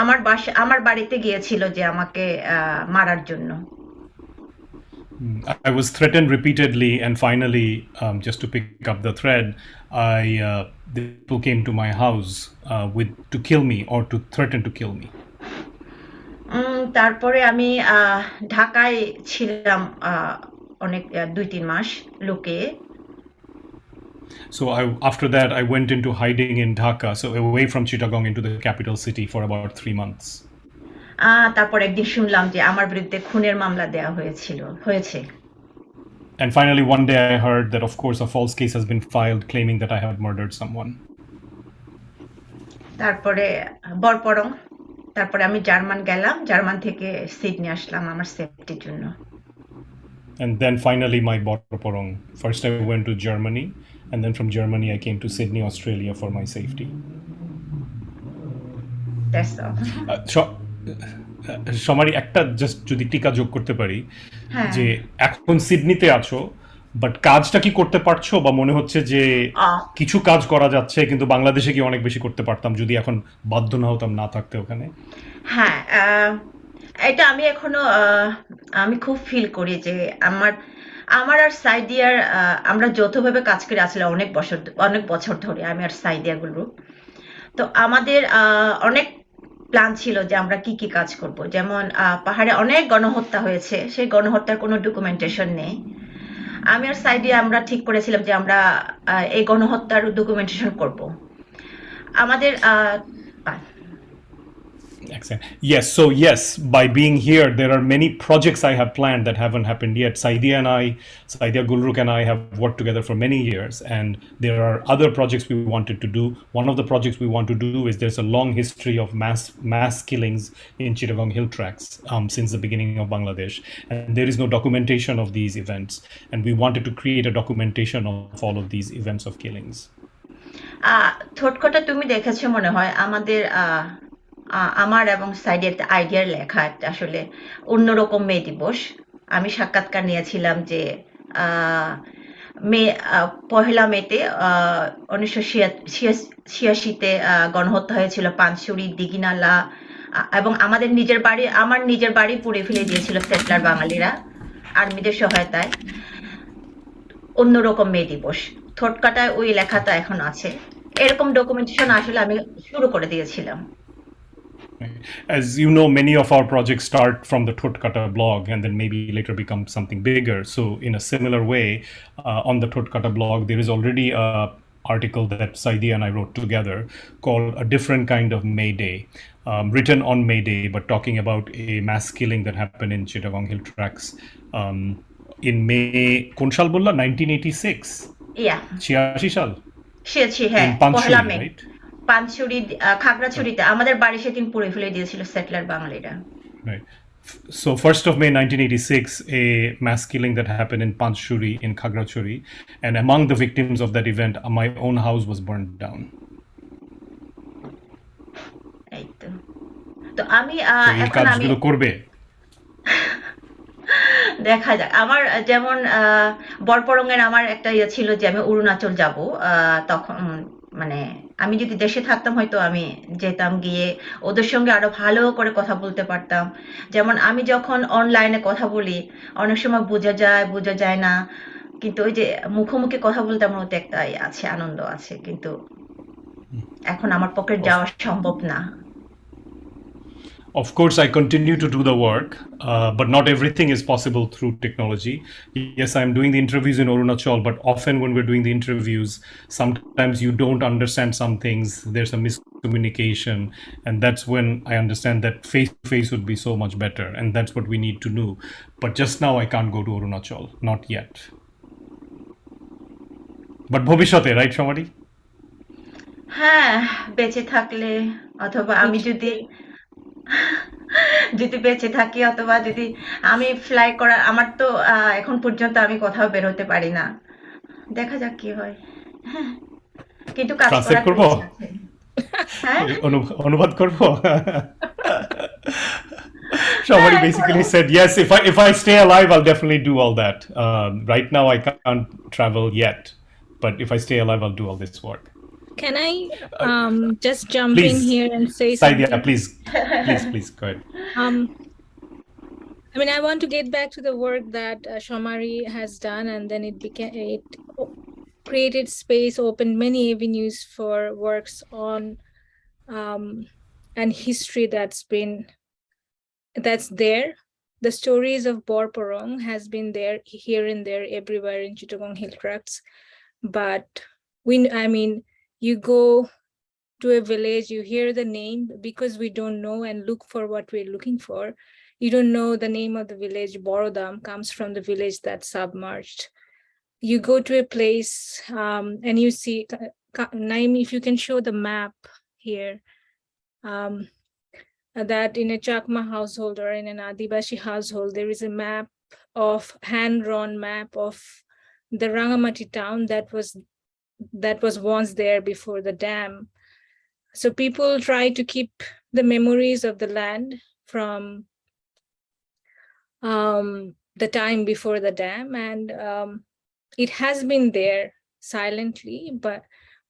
আমার বাড়িতে গিয়েছিল যে আমাকে মারার জন্য। I was threatened repeatedly, and finally, just to pick up the thread, the people came to my house to kill me or to threaten to kill me. তারপরে আমি ঢাকায় ছিলাম অনেক 2-3 মাস লুকিয়ে। So after that, I went into hiding in Dhaka, so away from Chittagong into the capital city for about 3 months. তারপর একদিন শুনলাম যে আমার বিরুদ্ধে খুনের মামলা দেওয়া হয়েছে। And finally, one day I heard that, of course, a false case has been filed claiming that I have murdered someone. তারপরে বরপরং, তারপরে আমি জার্মান গেলাম, জার্মান থেকে সিডনি আসলাম আমার সেফটির জন্য। And then finally, my Bor-Porang. First, I went to Germany, and then from Germany, I came to Sydney, Australia for my safety. That's all. Samari, একটা just যদি টিকা যোগ করতে পারি, যে এখন সিডনিতে আছো, বাট কাজটা কি করতে পারছো, বা মনে হচ্ছে যে কিছু কাজ করা যাচ্ছে কিন্তু বাংলাদেশে কি অনেক বেশি করতে পারতাম যদি এখন বাধ্য না হতাম না থাকতে ওখানে? হ্যাঁ, এটা আমি এখনো আমি খুব ফিল করি যে আমার আর সাইদিয়ার আমরা যৌথভাবে কাজ করে আসলে অনেক বছর ধরে আমি আর সাইদিয়া গulrukh। তো আমাদের অনেক প্ল্যান ছিল যে আমরা কি কি কাজ করব, যেমন পাহাড়ে অনেক গণহত্যা হয়েছে, সেই গণহত্যার কোনো ডকুমেন্টেশন নেই। আমি আর সাইদিয়া আমরা ঠিক করেছিলাম যে আমরা এই গণহত্যার ডকুমেন্টেশন করব। আমাদের Excellent. Yes. So yes, by being here, there are many projects I have planned that haven't happened yet. Saydia gulrukh and I have worked together for many years, and there are other projects we wanted to do. One of the projects we want to do is there's a long history of mass killings in Chittagong Hill Tracts since the beginning of Bangladesh, and there is no documentation of these events, and we wanted to create a documentation of all of these events of killings. থটকটা তুমি দেখেছো মনে হয়, আমার এবং সাইডের আইডিয়ার লেখা আসলে অন্যরকম মে দিবস। আমি সাক্ষাৎকার নিয়েছিলাম যে পহেলা মেতে 1986-তে গণহত্যা হয়েছিল পানশুরি, দিঘিনালা, এবং আমার নিজের বাড়ি পুড়ে ফেলে দিয়েছিল সেটলার বাঙালিরা আর্মিদের সহায়তায়। অন্যরকম মে দিবস থটকাটায় ওই লেখাটা এখন আছে। এরকম ডকুমেন্টেশন আসলে আমি শুরু করে দিয়েছিলাম। As you know, many of our projects start from the Thotkata blog and then maybe later become something bigger. So in a similar way, on the Thotkata blog, there is already an article that Saydia and I wrote together called A Different Kind of May Day, written on May Day, but talking about a mass killing that happened in Chittagong Hill Tracts in May, kon sal bolla? 1986? Yeah. 86 সাল? 86, হ্যাঁ, পহেলা মে। পানশুরি, খাগড়াছড়িতে আমাদের বাড়ি সেদিন পুড়ে ফেলে দিয়েছিল settler বাঙালিরা। Right. So 1st of May 1986, a mass killing that happened in Panchshuri in Khagrachuri, and among the victims of that event, my own house was burned down. তো আমি এখন করবে দেখা যাক। আমার যেমন বরপরঙ্গের আমার একটা ইয়ে ছিল যে আমি অরুণাচল যাব, তখন মানে আমি যদি দেশে থাকতাম হয়তো আমি যেতাম, গিয়ে ওদের সঙ্গে আরো ভালো করে কথা বলতে পারতাম। যেমন আমি যখন অনলাইনে কথা বলি অনেক সময় বোঝা যায় না, কিন্তু ওই যে মুখোমুখি কথা বলতে আমার মধ্যে একটা আছে, আনন্দ আছে, কিন্তু এখন আমার পক্ষে যাওয়া সম্ভব না। of course, I continue to do the work, but not everything is possible through technology. Yes, I'm doing the interviews in Arunachal, but often when we're doing the interviews, sometimes you don't understand some things. There's a miscommunication, and that's when I understand that face-to-face would be so much better, and that's what we need to do. But just now, I can't go to Arunachal, not yet. But bhobishyote, right, Shamari? হ্যাঁ, বেঁচে থাকলে অথবা আমি যদি বেঁচে থাকি অথবা যদি আমি ফ্লাই করার আমার তো এখন পর্যন্ত আমি কোথাও বেরোতে পারি না। দেখা যাক কি হয়। হ্যাঁ, কিন্তু কাজ করার করব, ইচ্ছা আছে। হ্যাঁ, অনুবাদ করব। Somebody basically said, yes, if I stay alive, I'll definitely do all that. Right now, I can't travel yet, but if I stay alive, I'll do all this work. Can I just jump Please, in here and say Saydia, something? please, go ahead. I mean, I want to get back to the work that Shamari has done, and then it created space, opened many avenues for works on and history that's there. The stories of Bor-Porang has been there, here and there, everywhere in Chittagong Hill Tracts. But you go to a village, you hear the name, because we don't know and look for what we're looking for. You don't know the name of the village. Bor-Porang Dam comes from the village that's submerged. You go to a place and you see, Naeem, if you can show the map here, that in a Chakma household or in an Adibashi household, there is a map of hand-drawn map of the Rangamati town that was once there before the dam. So people try to keep the memories of the land from the time before the dam, and it has been there silently. But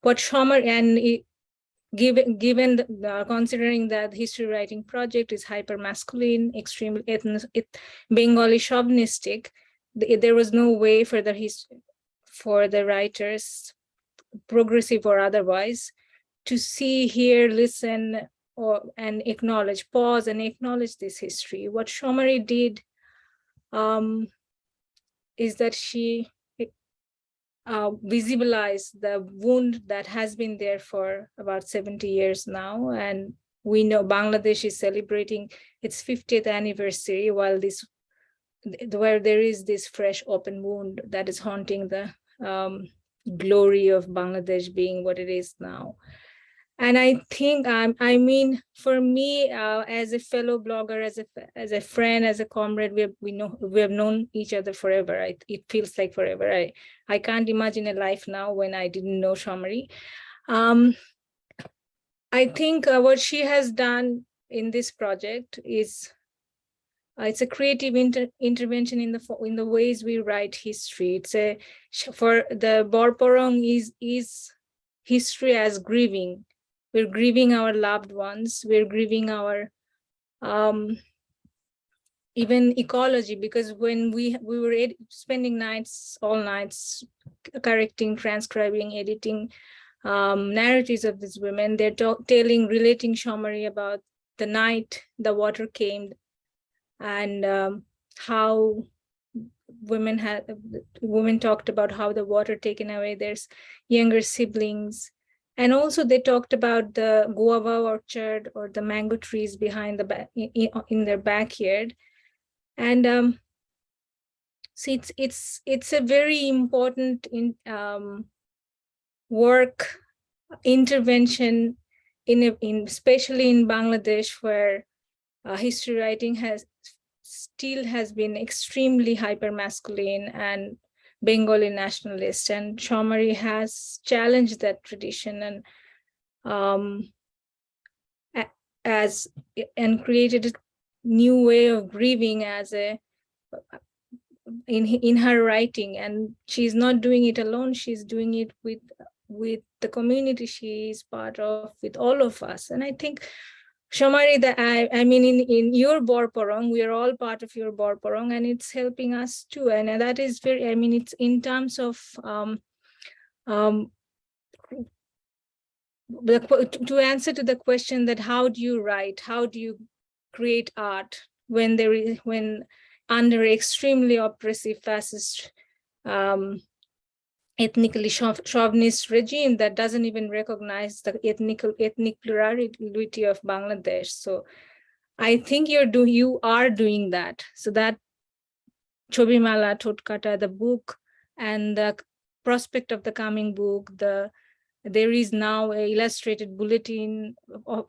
what Shamari, and given considering that history writing project is hyper masculine, extremely Bengali chauvinistic, there was no way for the writers, progressive or otherwise, to see, hear, listen, and acknowledge, pause and acknowledge this history. What Shamari did is that she visibilized the wound that has been there for about 70 years now. And we know Bangladesh is celebrating its 50th anniversary, where there is this fresh open wound that is haunting the glory of Bangladesh being what it is now. And I think, for me, as a fellow blogger, as a friend, as a comrade, we have known each other forever. It feels like forever. I can't imagine a life now when I didn't know Shamari. I think what she has done in this project is it's a creative intervention in the ways we write history. For the Bor-Porang is history as grieving. We're grieving our loved ones. We're grieving our even ecology, because when we were spending all nights correcting, transcribing, editing narratives of these women, they're relating Shamari about the night the water came, and how women talked about how the water taken away their younger siblings. And also they talked about the guava orchard or the mango trees behind in their backyard. And see, it's a very important work intervention especially in Bangladesh, where history writing still has been extremely hyper masculine and Bengali nationalist, and Shamari has challenged that tradition and created a new way of grieving in her writing. And she's not doing it alone; she's doing it with the community she is part of, with all of us. And I think, Shamari, in your Bor-Porang, we are all part of your Bor-Porang, and it's helping us too. And that is very, it's in terms of to answer to the question that how do you write, how do you create art when under extremely oppressive fascist ethnically chauvinist regime that doesn't even recognize the ethnic plurality of Bangladesh. So I think you are doing that. So that Chobi Mala, Totkata, the book, and the prospect of the coming book, there is now an illustrated bulletin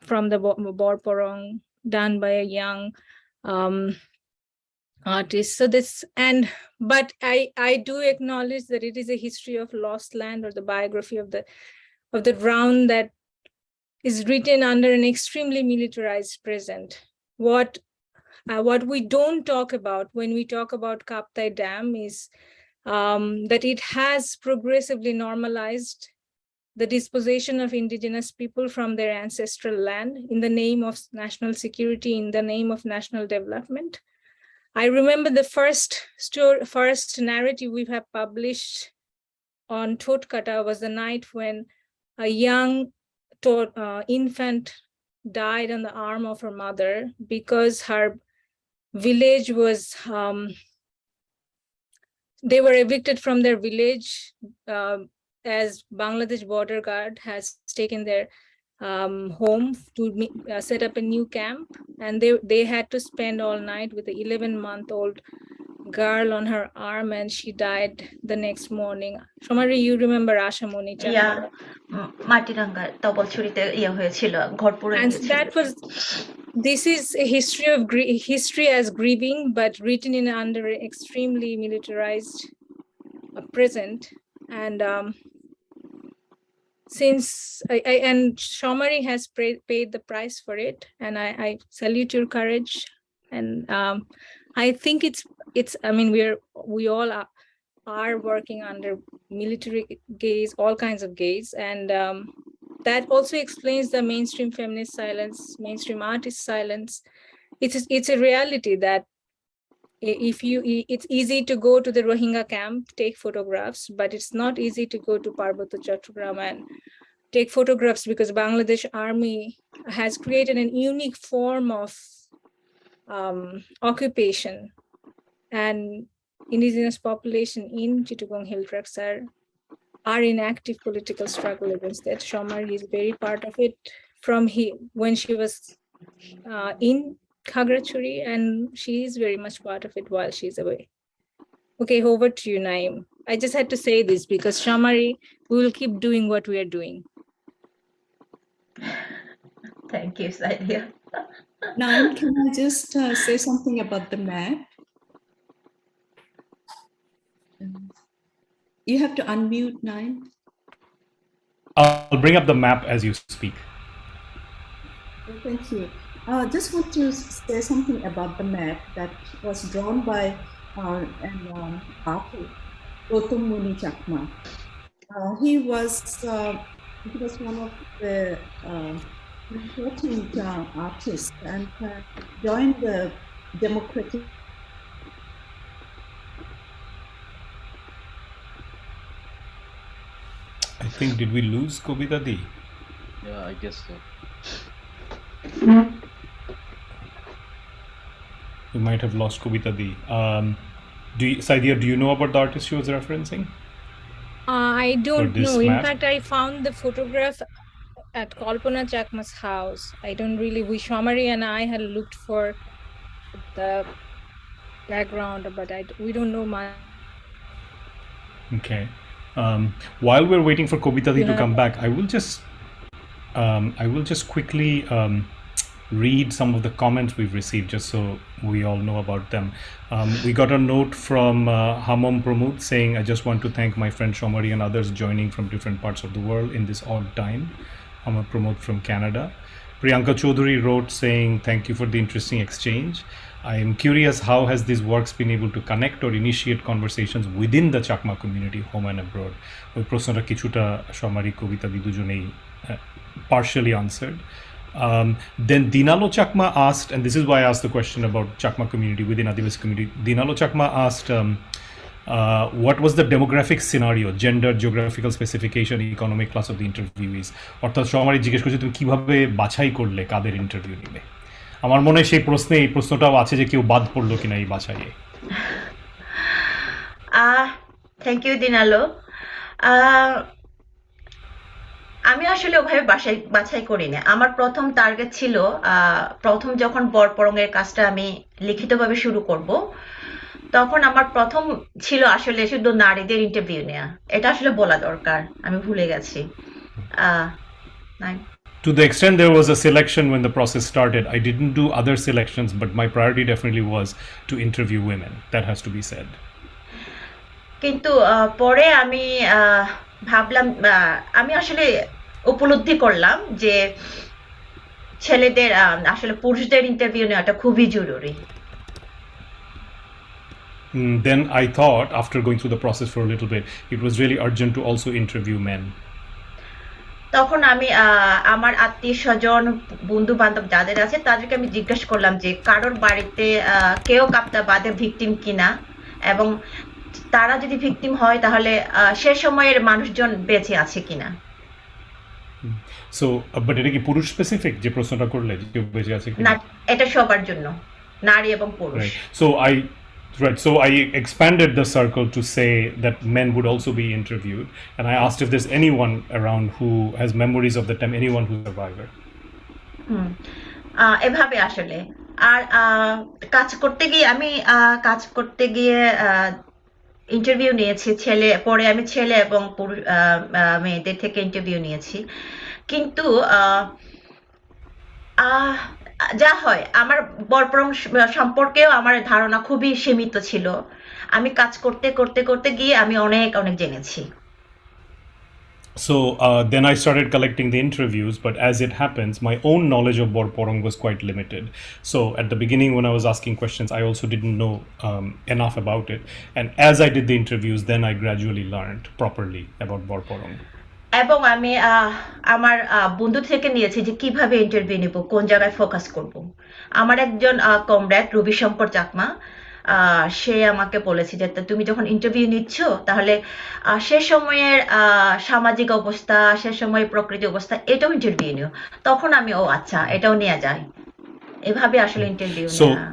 from the Bor-Porang done by a young artist. So but I do acknowledge that it is a history of lost land, or the biography of the round that is written under an extremely militarized present. What we don't talk about when we talk about Kaptai Dam is that it has progressively normalized the dispossession of indigenous people from their ancestral land in the name of national security, in the name of national development. I remember the first narrative we have published on Totkata was the night when a young infant died on the arm of her mother because her village was, they were evicted from their village as Bangladesh border guard has taken their home to set up a new camp, and they had to spend all night with the 11-month-old girl on her arm, and she died the next morning. Samari, you remember Ashamoni Chakma? Yeah, Matiranga double churite iye hoyechilo, ghor pure And that was, this is a history of history as grieving, but written in under extremely militarized present. And since and Samari has paid the price for it, and I salute your courage. And I think it's I mean we all are working under military gaze, all kinds of gaze, and that also explains the mainstream feminist silence, mainstream artist silence. It's a reality that it's easy to go to the Rohingya camp, take photographs, but it's not easy to go to Parvata Chattogram and take photographs, because Bangladesh Army has created an unique form of occupation, and indigenous population in Chittagong Hill Tracts are in active political struggle against that. Samari is very part of it from when she was in Khagrachuri, and she is very much part of it while she's away. Okay, over to you, Naeem. I just had to say this because Samari, we will keep doing what we are doing. Thank you, Saydia. Naeem, can I just say something about the map? You have to unmute, Naeem. I'll bring up the map as you speak. Thank you. I just want to say something about the map that was drawn by an artist, Autobiography Chakma. He was one of the important artists, and joined the democratic. I think, did we lose Kabita Di? Yeah, I guess so. We might have lost Kabita Di. Saydia, do you know about the artist she was referencing? I don't know. map? In fact, I found the photograph at Kalpana Chakma's house. I don't really, Samari and I had looked for the background, but we don't know much. Okay. While we're waiting for Kabita Di to come back, I will just quickly read some of the comments we've received, just so we all know about them. We got a note from Hamam Pramod saying, I just want to thank my friend Samari and others joining from different parts of the world in this odd time. Hamam Pramod from Canada. Priyanka Chaudhary wrote saying, thank you for the interesting exchange. I am curious, how has these works been able to connect or initiate conversations within the Chakma community, home and abroad? ওই প্রশ্নটা কিছুটা Samari, Kabita Di দুজনেই partially answered. Then Dinalo Chakma asked, and this is why I asked the question about Chakma community within Adivasi community. Dinalo Chakma asked, what was the demographic scenario, gender, geographical specification, economic class of the interviewees? অর্থাৎ Samari জিজ্ঞেস করছে তুমি কিভাবে বাছাই করলে কাদের interview নিবে? আমার মনে হয় সেই প্রশ্নে এই প্রশ্নটাও আছে যে কেউ বাদ পড়লো কিনা এই বাছাইয়ে। Thank you দিনালো। আমি আসলে ওভাবে বাছাই করি না। আমার প্রথম টার্গেট ছিল প্রথম যখন বর-পরং এর কাজটা আমি লিখিতভাবে শুরু করব, তখন আমার প্রথম ছিল আসলে শুধু নারীদের ইন্টারভিউ নেওয়া। এটা আসলে বলা দরকার, আমি ভুলে গেছি। To the extent there was a selection when the process started, I didn't do other selections, but my priority definitely was to interview women. That has to be said. কিন্তু পরে আমি ভাবলাম, আমি আসলে উপলব্ধি করলাম যে ছেলেদের আসলে পুরুষদের ইন্টারভিউ নেওয়াটা খুবই জরুরি। Then I thought, after going through the process for a little bit, it was really urgent to also interview men. তখন আমি আমার আত্মীয় স্বজন বন্ধু বান্ধব যাদের আছে তাদেরকে আমি জিজ্ঞেস করলাম যে কারোর বাড়িতে কেউ কাপ্তাই বাঁধে ভিকটিম কিনা, এবং তারা যদি ভিকটিম হয় তাহলে সে সময়ের মানুষজন বেঁচে আছে কিনা। So but এটা কি পুরুষ স্পেসিফিক যে প্রশ্নটা করলে যে কেউ বেঁচে আছে কিনা? না, এটা সবার জন্য, নারী এবং পুরুষ। So I expanded the circle to say that men would also be interviewed, and I asked if there's anyone around who has memories of the time, anyone who's a survivor. এভাবে আসলে আর কাজ করতে গিয়ে ইন্টারভিউ নিয়েছি পরে আমি ছেলে এবং মেয়েদের থেকে ইন্টারভিউ নিয়েছি, কিন্তু যা হয় আমার বর-পরং সম্পর্কেও আমার ধারণা খুবই সীমিত ছিল। আমি কাজ করতে গিয়ে আমি অনেক জেনেছি। So then I started collecting the interviews, but as it happens, my own knowledge of Bor-Porang was quite limited. So at the beginning when I was asking questions, I also didn't know enough about it. And as I did the interviews, then I gradually learned properly about Bor-Porang. এবং আমি আমার বন্ধু থেকে নিয়েছি যে কিভাবে interview নিব, কোন জায়গায় ফোকাস করব। আমার একজন কমরেড রবিশঙ্কর চাকমা, সে আমাকে বলেছে যে তুমি যখন ইন্টারভিউ নিচ্ছ তাহলে সে সময়ের সামাজিক অবস্থা, সে সময়ের প্রকৃতি অবস্থা এটাও ইন্টারভিউ নিও। তখন আমি আচ্ছা এটাও নেওয়া যায়, এভাবে আসলে ইন্টারভিউ নেওয়া।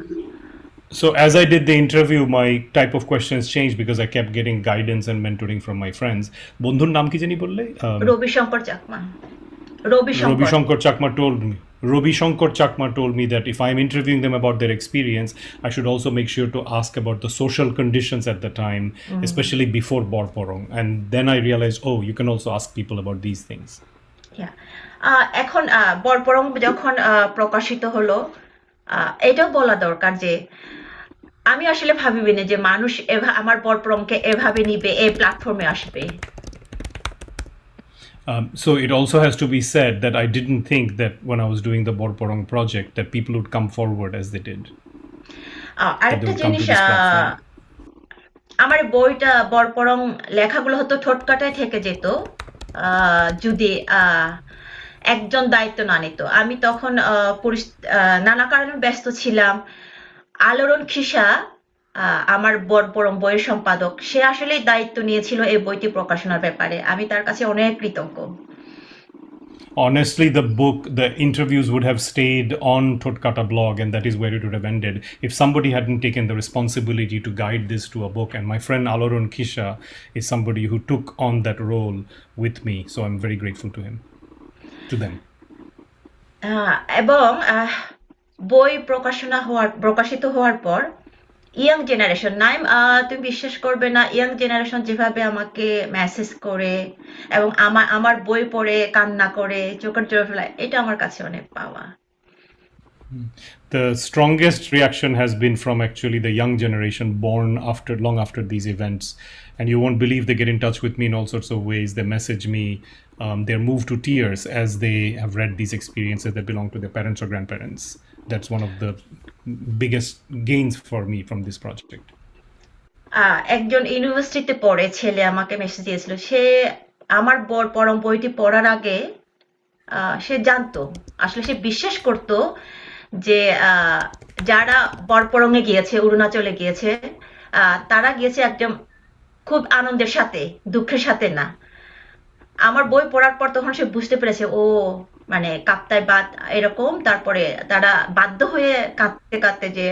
So as I did the interview, my type of questions changed because I kept getting guidance and mentoring from my friends. বন্ধুর নাম কি জানি বললে? Ravishankar Chakma. Robishankar Chakma told me that if I'm interviewing them about their experience, I should also make sure to ask about the social conditions at the time, especially before Bor-Porang. And then I realized, oh, you can also ask people about these things. Yeah. এখন বর-পরং যখন প্রকাশিত হলো, এটাও বলা দরকার যে আমি আসলে ভাবিনি না যে মানুষ আমার বর-পরংকে এভাবে নিবে, এই প্ল্যাটফর্মে আসবে। So it also has to be said that I didn't think that when I was doing the Bor-Porang project that people would come forward as they did. আরেকটা জিনিস, আমার বইটা বর-পরং লেখাগুলো হতো ঠোঁটকাটায় থেকে যেত যদি একজন দায়িত্ব না নিত। আমি তখন নানা কারণে ব্যস্ত ছিলাম। আলোড়ন খিসা আমার বর-পরং বইয়ের সম্পাদক, সে আসলে দায়িত্ব নিয়েছিল এই বইটি প্রকাশনার ব্যাপারে। আমি তার কাছে অনেক কৃতজ্ঞ। Honestly, the interviews would have stayed on Thotkata blog, and that is where it would have ended if somebody hadn't taken the responsibility to guide this to a book. And my friend Aloron Kisha is somebody who took on that role with me, so I'm very grateful to them. এবং বই প্রকাশিত হওয়ার পর young generation, Naim তুমি বিশ্বাস করবে না, young generation যেভাবে আমাকে মেসেজ করে এবং আমার বই পড়ে কান্না করে চোখের জল ফেলায়, এটা আমার কাছে অনেক পাওয়া। The strongest reaction has been from actually the young generation born long after these events, and you won't believe they get in touch with me in all sorts of ways. They message me, they're moved to tears as they have read these experiences that belong to their parents or grandparents. That's one of the biggest gains for me from this project. একজন ইউনিভার্সিটিতে পড়ে ছেলে আমাকে message দিয়েছিল, সে আমার বর-পরং বইটি পড়ার আগে সে জানতো, আসলে সে বিশ্বাস করতো যে যারা বর-পরংয়ে গিয়েছে, অরুণাচলে গিয়েছে, তারা গিয়েছে একদম খুব আনন্দের সাথে, দুঃখের সাথে না। আমার বই পড়ার পর তখন সে বুঝতে পেরেছে, ও মানে কাপ্তাই বাঁধ এরকম, তারপরে তারা বাধ্য হয়ে কাঁদতে কাঁদতে যে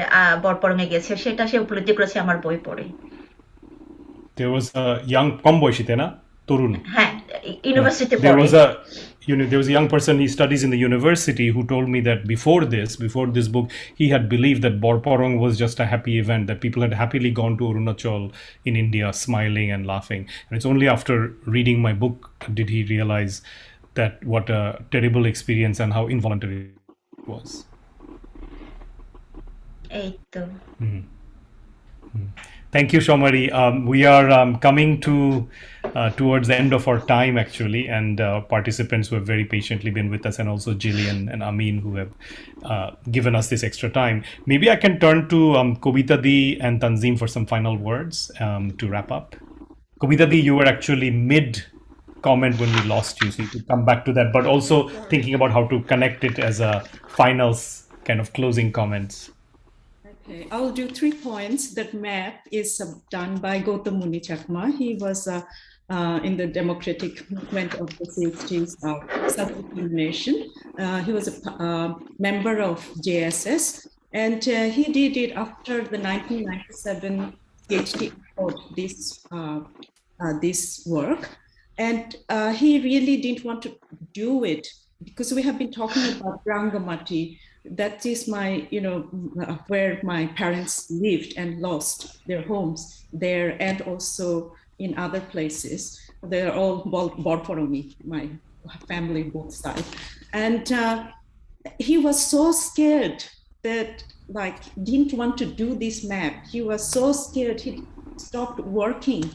বরপরং এ গেছে সেটা সে উপলব্ধি করেছে আমার বই পড়ে। There was a young কম বয়সী তাই না, তরুণ? হ্যাঁ, ইউনিভার্সিটিতে There পড়ে। was a there was a young person, he studies in the university, who told me that before this book, he had believed that Bor-Porang was just a happy event, that people had happily gone to Arunachal in India, smiling and laughing. And it's only after reading my book did he realize that what a terrible experience and how involuntary it was. এই তো। Thank you, Shomari. We are coming towards the end of our time, actually, and participants who have very patiently been with us, and also Jillian and Amin, who have given us this extra time. Maybe I can turn to Kabita Di and Tanzim for some final words to wrap up. Kabita Di, you were actually mid-comment when we lost you, so you could come back to that, but also thinking about how to connect it as a final kind of closing comments. Okay, I'll do 3 points. That map is done by Gautamuni Chakma. He was in the democratic movement of the 60s, self-determination. He was a member of JSS, and he did it after the 1997 PhD report, this work. And he really didn't want to do it because we have been talking about Rangamati. That is my, where my parents lived and lost their homes there, and also in other places. They're all Bor-Porang, my family, both sides. And he was so scared that, like, didn't want to do this map. He was so scared, he stopped working.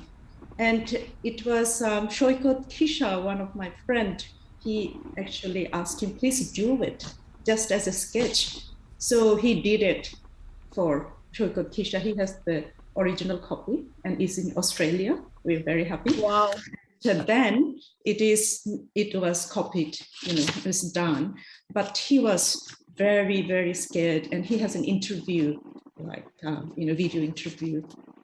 And it was Shoykot Kisha, one of my friends, he actually asked him, please do it, just as a sketch. So he did it for Shoykot Kisha. He has the original copy and is in Australia. We're very happy. Wow. So then it was copied, it was done, but he was very, very scared, and he has an interview, like, video interview,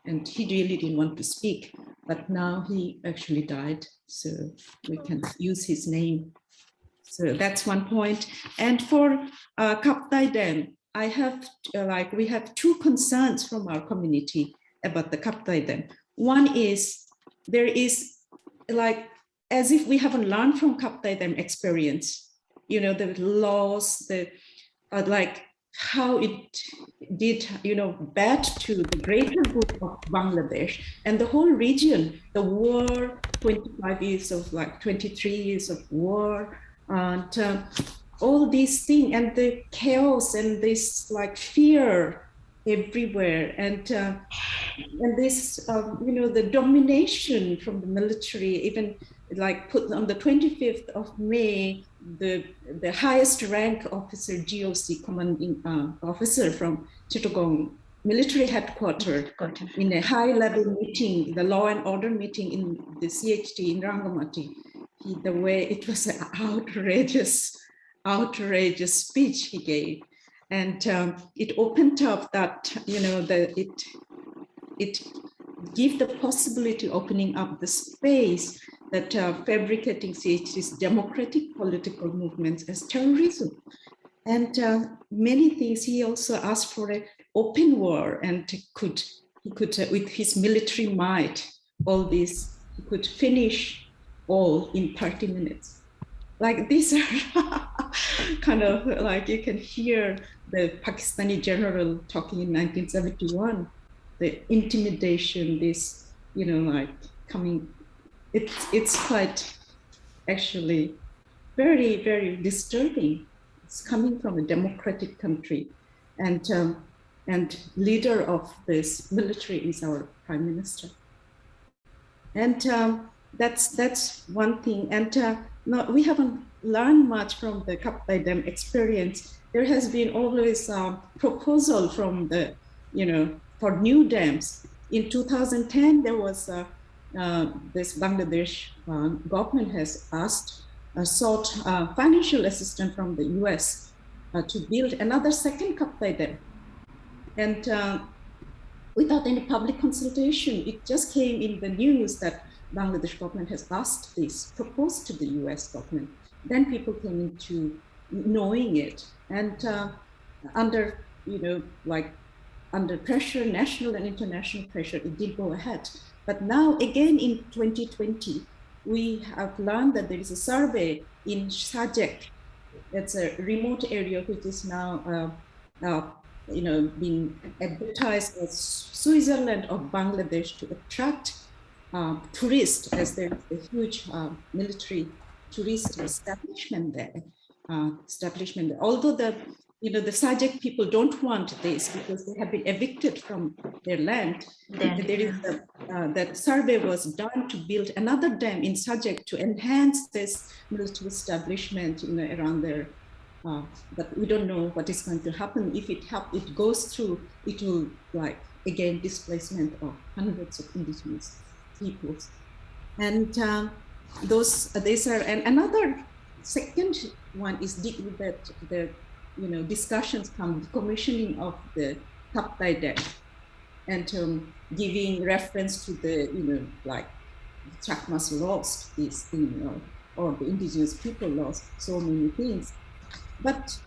and he really didn't want to speak, but now he actually died, so we can use his name. So that's one point. And for Kaptai Dam, we have 2 concerns from our community about the Kaptai Dam. One is, there is, like, as if we haven't learned from Kaptai Dam experience, the laws, like how it did, bad to the greater good of Bangladesh and the whole region, the war, 25 years of, 23 years of war, and all these things, and the chaos and this, like, fear everywhere, and this, the domination from the military, even, like, put on the 25th of May, the highest rank officer, GOC commanding officer from Chittagong military headquarters, in a high-level meeting, the law and order meeting in the CHT in Rangamati. The way it was an outrageous speech he gave, and it opened up that, it gave the possibility, opening up the space that fabricating CHT's democratic political movements as terrorism, and many things. He also asked for an open war, and he could with his military might, all this, he could finish all in 30 minutes. Like, these are kind of, like, you can hear the Pakistani general talking in 1971, the intimidation, this, like, coming, it's quite actually very, very disturbing. It's coming from a democratic country, and leader of this military is our prime minister. And that's one thing. And no, we haven't learned much from the Kaptai Dam experience. There has been always a proposal from the, for new dams. In 2010, there was this Bangladesh government has sought financial assistance from the US to build another second Kaptai Dam. And without any public consultation, it just came in the news that Bangladesh government has asked this, proposed to the US government. then people came into knowing it. And under, under pressure, national and international pressure, it did go ahead. But now again in 2020, we have learned that there is a survey in Sajek. It's a remote area which is now being advertised as Switzerland of Bangladesh to attract tourists, as there's a huge military tourist establishment there. Although the Sajek people don't want this because they have been evicted from their land. That survey was done to build another dam in Sajek to enhance this military establishment around there. But we don't know what is going to happen. If it goes through, it will again displacement of hundreds of indigenous peoples. And these are, and another second one is that the discussions come commissioning of the Kaptai Dam, and giving reference to the Chakmas lost this thing, or the indigenous people lost so many things. But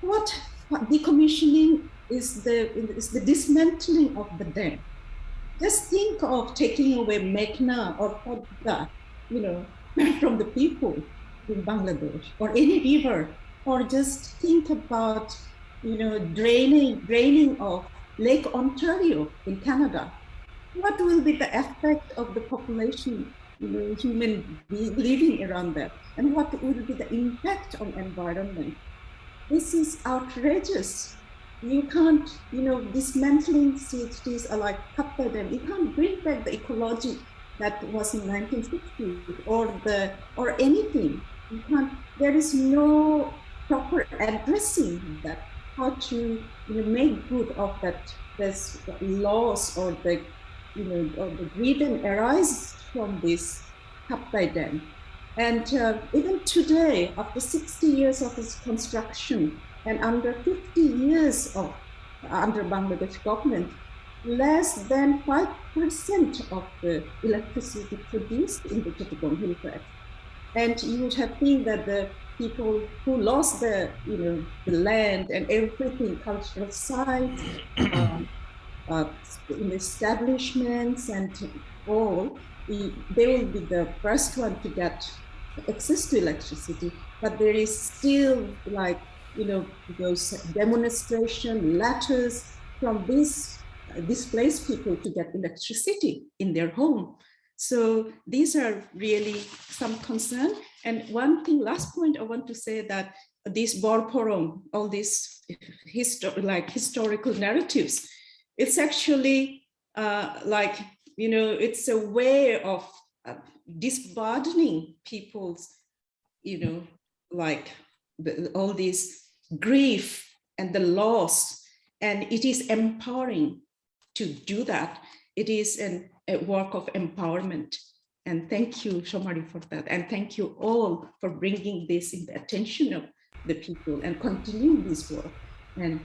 what decommissioning is the dismantling of the dam. Just think of taking away Meghna or Padma, from the people in Bangladesh, or any river, or just think about, draining of Lake Ontario in Canada. What will be the effect of the population, human being living around that? And what will be the impact on environment? This is outrageous. You can't, dismantling cities are like Kaptai Dam. You can't bring back the ecology that was in 1960 or anything. You can't. There is no proper addressing that, how to make good of that this loss or the or the grievance arises from this Kaptai Dam. And even today, after 60 years of its construction and under 50 years of under Bangladesh government, less than 5% of the electricity produced in the Chittagong Hill Tracts. And you would have seen that the people who lost the land and everything, cultural sites, in establishments and all, they will be the first one to get access to electricity. But there is still those demonstration letters from these displaced people to get electricity in their home. So these are really some concern. And one thing, last point I want to say, that this Bor-Porang, all these historical narratives, it's actually it's a way of disburdening people's, all this grief and the loss, and it is empowering to do that. It is a work of empowerment. And thank you, Samari, for that. And thank you all for bringing this in the attention of the people and continuing this work and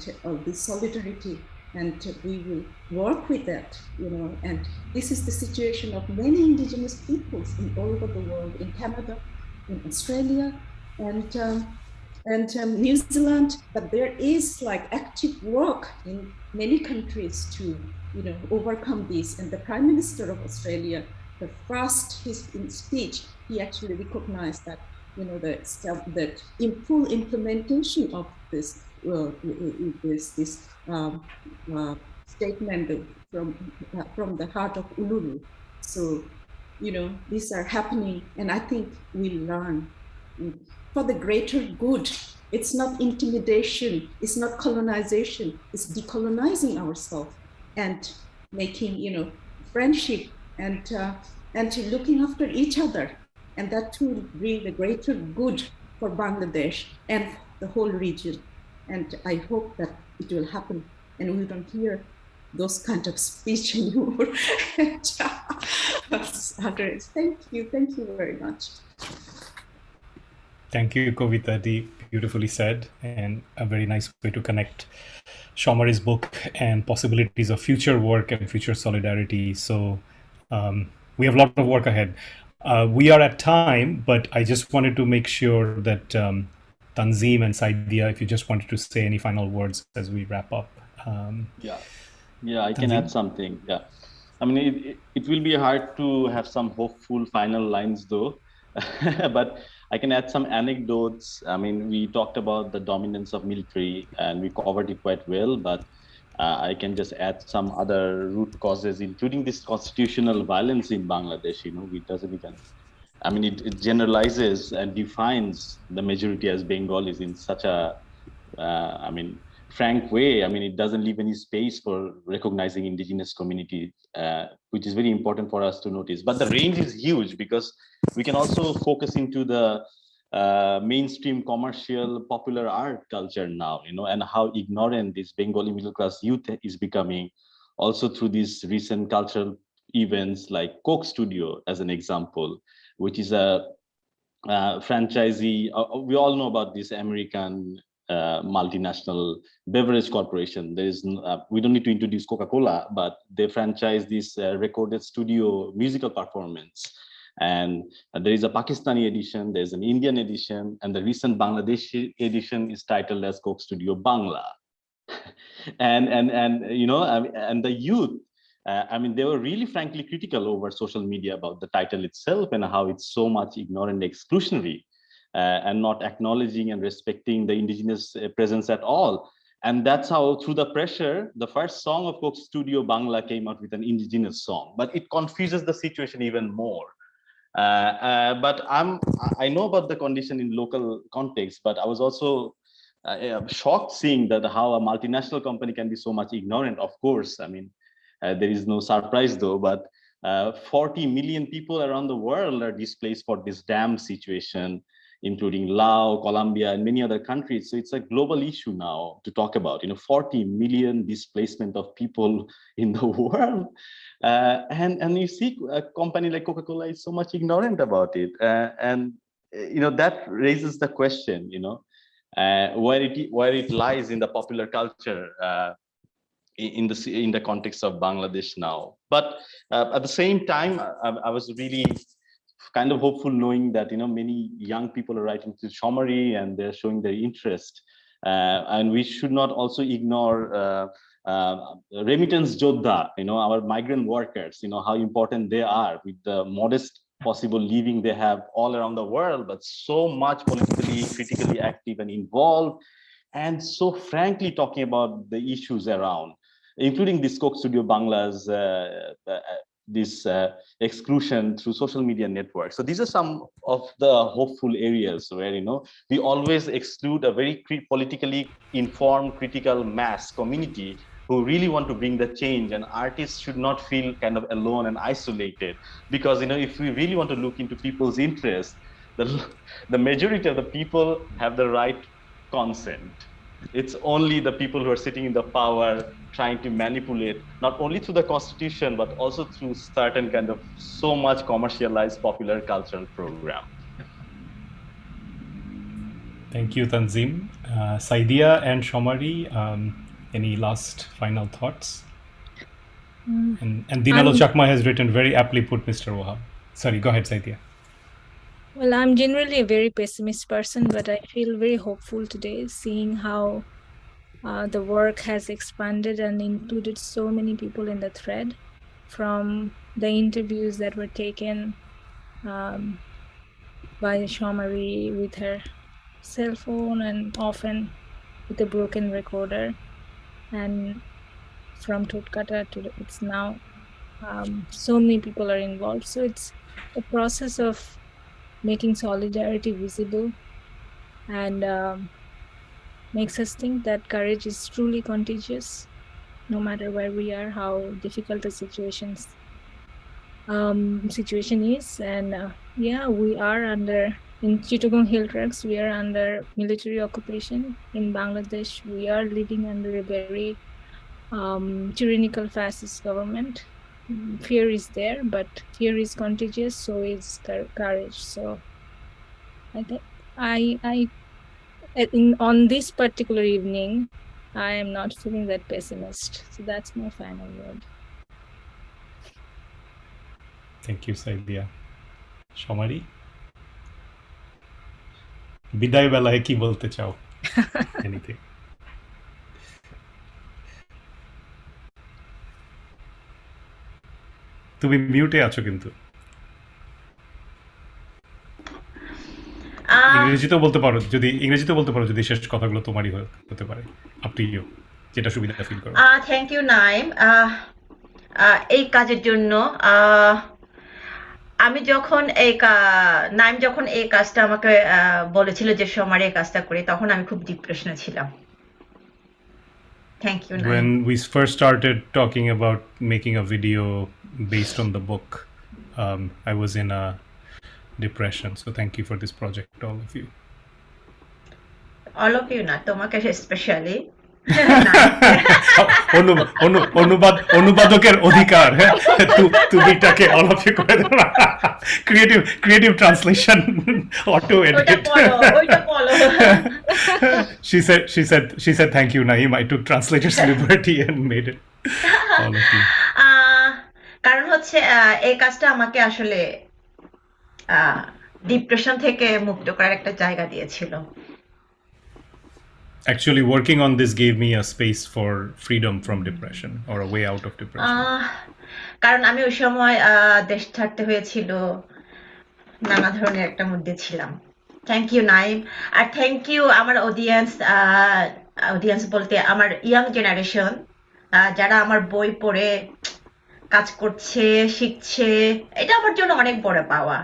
this solidarity. And we will work with that, and this is the situation of many indigenous peoples in all over the world, in Canada, in Australia, and New Zealand. But there is active work in many countries to, overcome this. And the Prime Minister of Australia, the first in speech, he actually recognized that, that in full implementation of this statement from the heart of Uluru. So, these are happening, and I think we learn for the greater good. It's not intimidation, it's not colonization, it's decolonizing ourselves and making, friendship and looking after each other. And that will bring the greater good for Bangladesh and the whole region. And I hope that it will happen, and we don't hear those kind of speech anymore. Thank you very much. Thank you, Kavita. Beautifully said, and a very nice way to connect Samari's book and possibilities of future work and future solidarity. So we have a lot of work ahead. We are at time, but I just wanted to make sure that Tanzim and Saydia, if you just wanted to say any final words as we wrap up. Yeah, I can Tanzim? add something. Yeah, I mean, it will be hard to have some hopeful final lines though, but I can add some anecdotes. I mean, we talked about the dominance of military and we covered it quite well, but I can just add some other root causes, including this constitutional violence in Bangladesh. You know, it doesn't even, I mean, it generalizes and defines the majority as Bengalis in such a, I mean, frank way. I mean, it doesn't leave any space for recognizing indigenous community, which is very important for us to notice. But the range is huge because we can also focus into the mainstream commercial popular art culture now, you know, and how ignorant this Bengali middle class youth is becoming, also through these recent cultural events like Coke Studio, as an example, which is a franchisee. We all know about this American multinational beverage corporation. There is we don't need to introduce Coca-Cola, but they franchise this recorded studio musical performance. And there is a Pakistani edition, there's an Indian edition, and the recent Bangladeshi edition is titled as Coke Studio Bangla. and you know, and the youth, I mean, they were really frankly critical over social media about the title itself and how it's so much ignorant, exclusionary, and not acknowledging and respecting the indigenous presence at all. And that's how, through the pressure, the first song of Coke Studio Bangla came out with an indigenous song. But it confuses the situation even more. But I know about the condition in local context, but I was also shocked seeing that how a multinational company can be so much ignorant. Of course, I mean, there is no surprise though, but 40 million people around the world are displaced for this dam situation, including Laos, Colombia, and many other countries. So it's a global issue now to talk about, you know, 40 million displacement of people in the world. And you see a company like Coca-Cola is so much ignorant about it. And, you know, that raises the question, you know, where it lies in the popular culture, in the context of Bangladesh now. But at the same time, I was really kind of hopeful knowing that, you know, many young people are writing to Samari and they're showing their interest. And we should not also ignore remittance jodha, you know, our migrant workers, you know, how important they are with the modest possible living they have all around the world, but so much politically, critically active and involved, and so frankly talking about the issues around, including this Coke Studio Bangla's this exclusion through social media networks. So these are some of the hopeful areas where, you know, we always exclude a very politically informed, critical mass community who really want to bring the change, and artists should not feel kind of alone and isolated, because, you know, if we really want to look into people's interests, the majority of the people have the right consent. It's only the people who are sitting in the power trying to manipulate, not only through the constitution, but also through certain kind of so much commercialized popular cultural program. Thank you, Tanzim. Saydia and Samari, any last final thoughts? And Dinalo Chakma has written, very aptly put, Mr. Wahab. Sorry, go ahead, Saydia. Well, I'm generally a very pessimist person, but I feel very hopeful today, seeing how the work has expanded and included so many people in the thread, from the interviews that were taken by Samari with her cell phone and often with a broken recorder, and from Tutkata to it's now so many people are involved. So it's a process of making solidarity visible, and makes us think that courage is truly contagious, no matter where we are, how difficult the situation is. And yeah, we are in Chittagong Hill Tracts, we are under military occupation. In Bangladesh, we are living under a very tyrannical fascist government. Fear is there, but fear is contagious, so is courage. So I think on this particular evening, I am not feeling that pessimist. So that's my final word. Thank you, Saydia. Shamari, বিদায় বেলায় কি বলতে চাও? Anything? তুমি মিউটে আছো কিন্তু। ইংরেজিতেও বলতে পারো যদি শেষ কথাগুলো তোমারই হতে পারে। আপ টু ইউ, যেটা সুবিধা ফিল করো। থ্যাংক ইউ নাইম এই কাজের জন্য। আমি যখন নাইম যখন এই কাজটা আমাকে বলেছিল যে সোমারি এই কাজটা করি, তখন আমি খুব ডিপ্রেশনে ছিলাম। Thank you, Naeem. When we first started talking about making a video based on the book, I was in a depression. So thank you for this project, all of you. All of you, না তোমাকে specially. অনুবাদকের অধিকার, হ্যাঁ, তুমিটাকে all of you করে দাও। creative translation, auto edit. ওইটা বলো। She said thank you, Naeem. I took translator's liberty and made it all of you. কারণ হচ্ছে এই কাজটা আমাকে আসলে ডিপ্রেশন থেকে মুক্ত করার একটা জায়গা দিয়েছিল। Actually, working on this gave me a space for freedom from depression or a way out of depression. কারণ আমি ওই সময় দেশ ছাড়তে হয়েছিল, নানা ধরনের একটা মধ্যে ছিলাম। থ্যাংক ইউ নাইম, আর থ্যাংক ইউ আমার অডিয়েন্স বলতে আমার ইয়াং জেনারেশন, যারা আমার বই পড়ে কাজ করছে, শিখছে, এটা আমার জন্য অনেক বড় পাওয়া।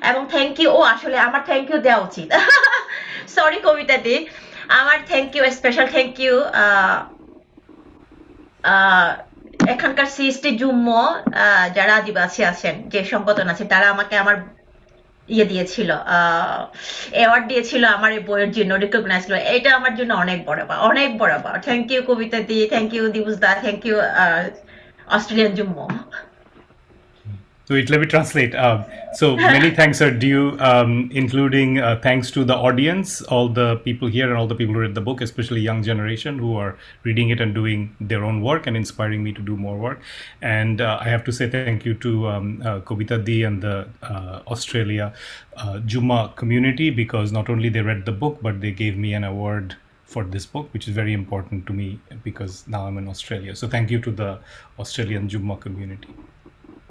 এবং থ্যাংক ইউ, আসলে আমার থ্যাংক ইউ দেওয়া উচিত, সরি কবিতা দি, আমার thank you, special thank you এখানকার সিএসটি জুম্ম যারা আদিবাসী আছেন, যে সংগঠন আছে, তারা আমাকে আমার দিয়েছিল, অ্যাওয়ার্ড দিয়েছিল আমার এই বইয়ের জন্য, রিকগনাইজ করলো। এটা আমার জন্য অনেক বড় পাওয়া। থ্যাংক ইউ কবিতা দি, থ্যাংক ইউ দিবুস দা, thank you Australian Jumma. Wait, let me translate. So many thanks are due, including thanks to the audience, all the people here and all the people who read the book, especially young generation who are reading it and doing their own work and inspiring me to do more work. And I have to say thank you to Kabita Di and the Australia Jumma community, because not only they read the book, but they gave me an award for this book, which is very important to me because now I'm in Australia. So thank you to the Australian Jumma community.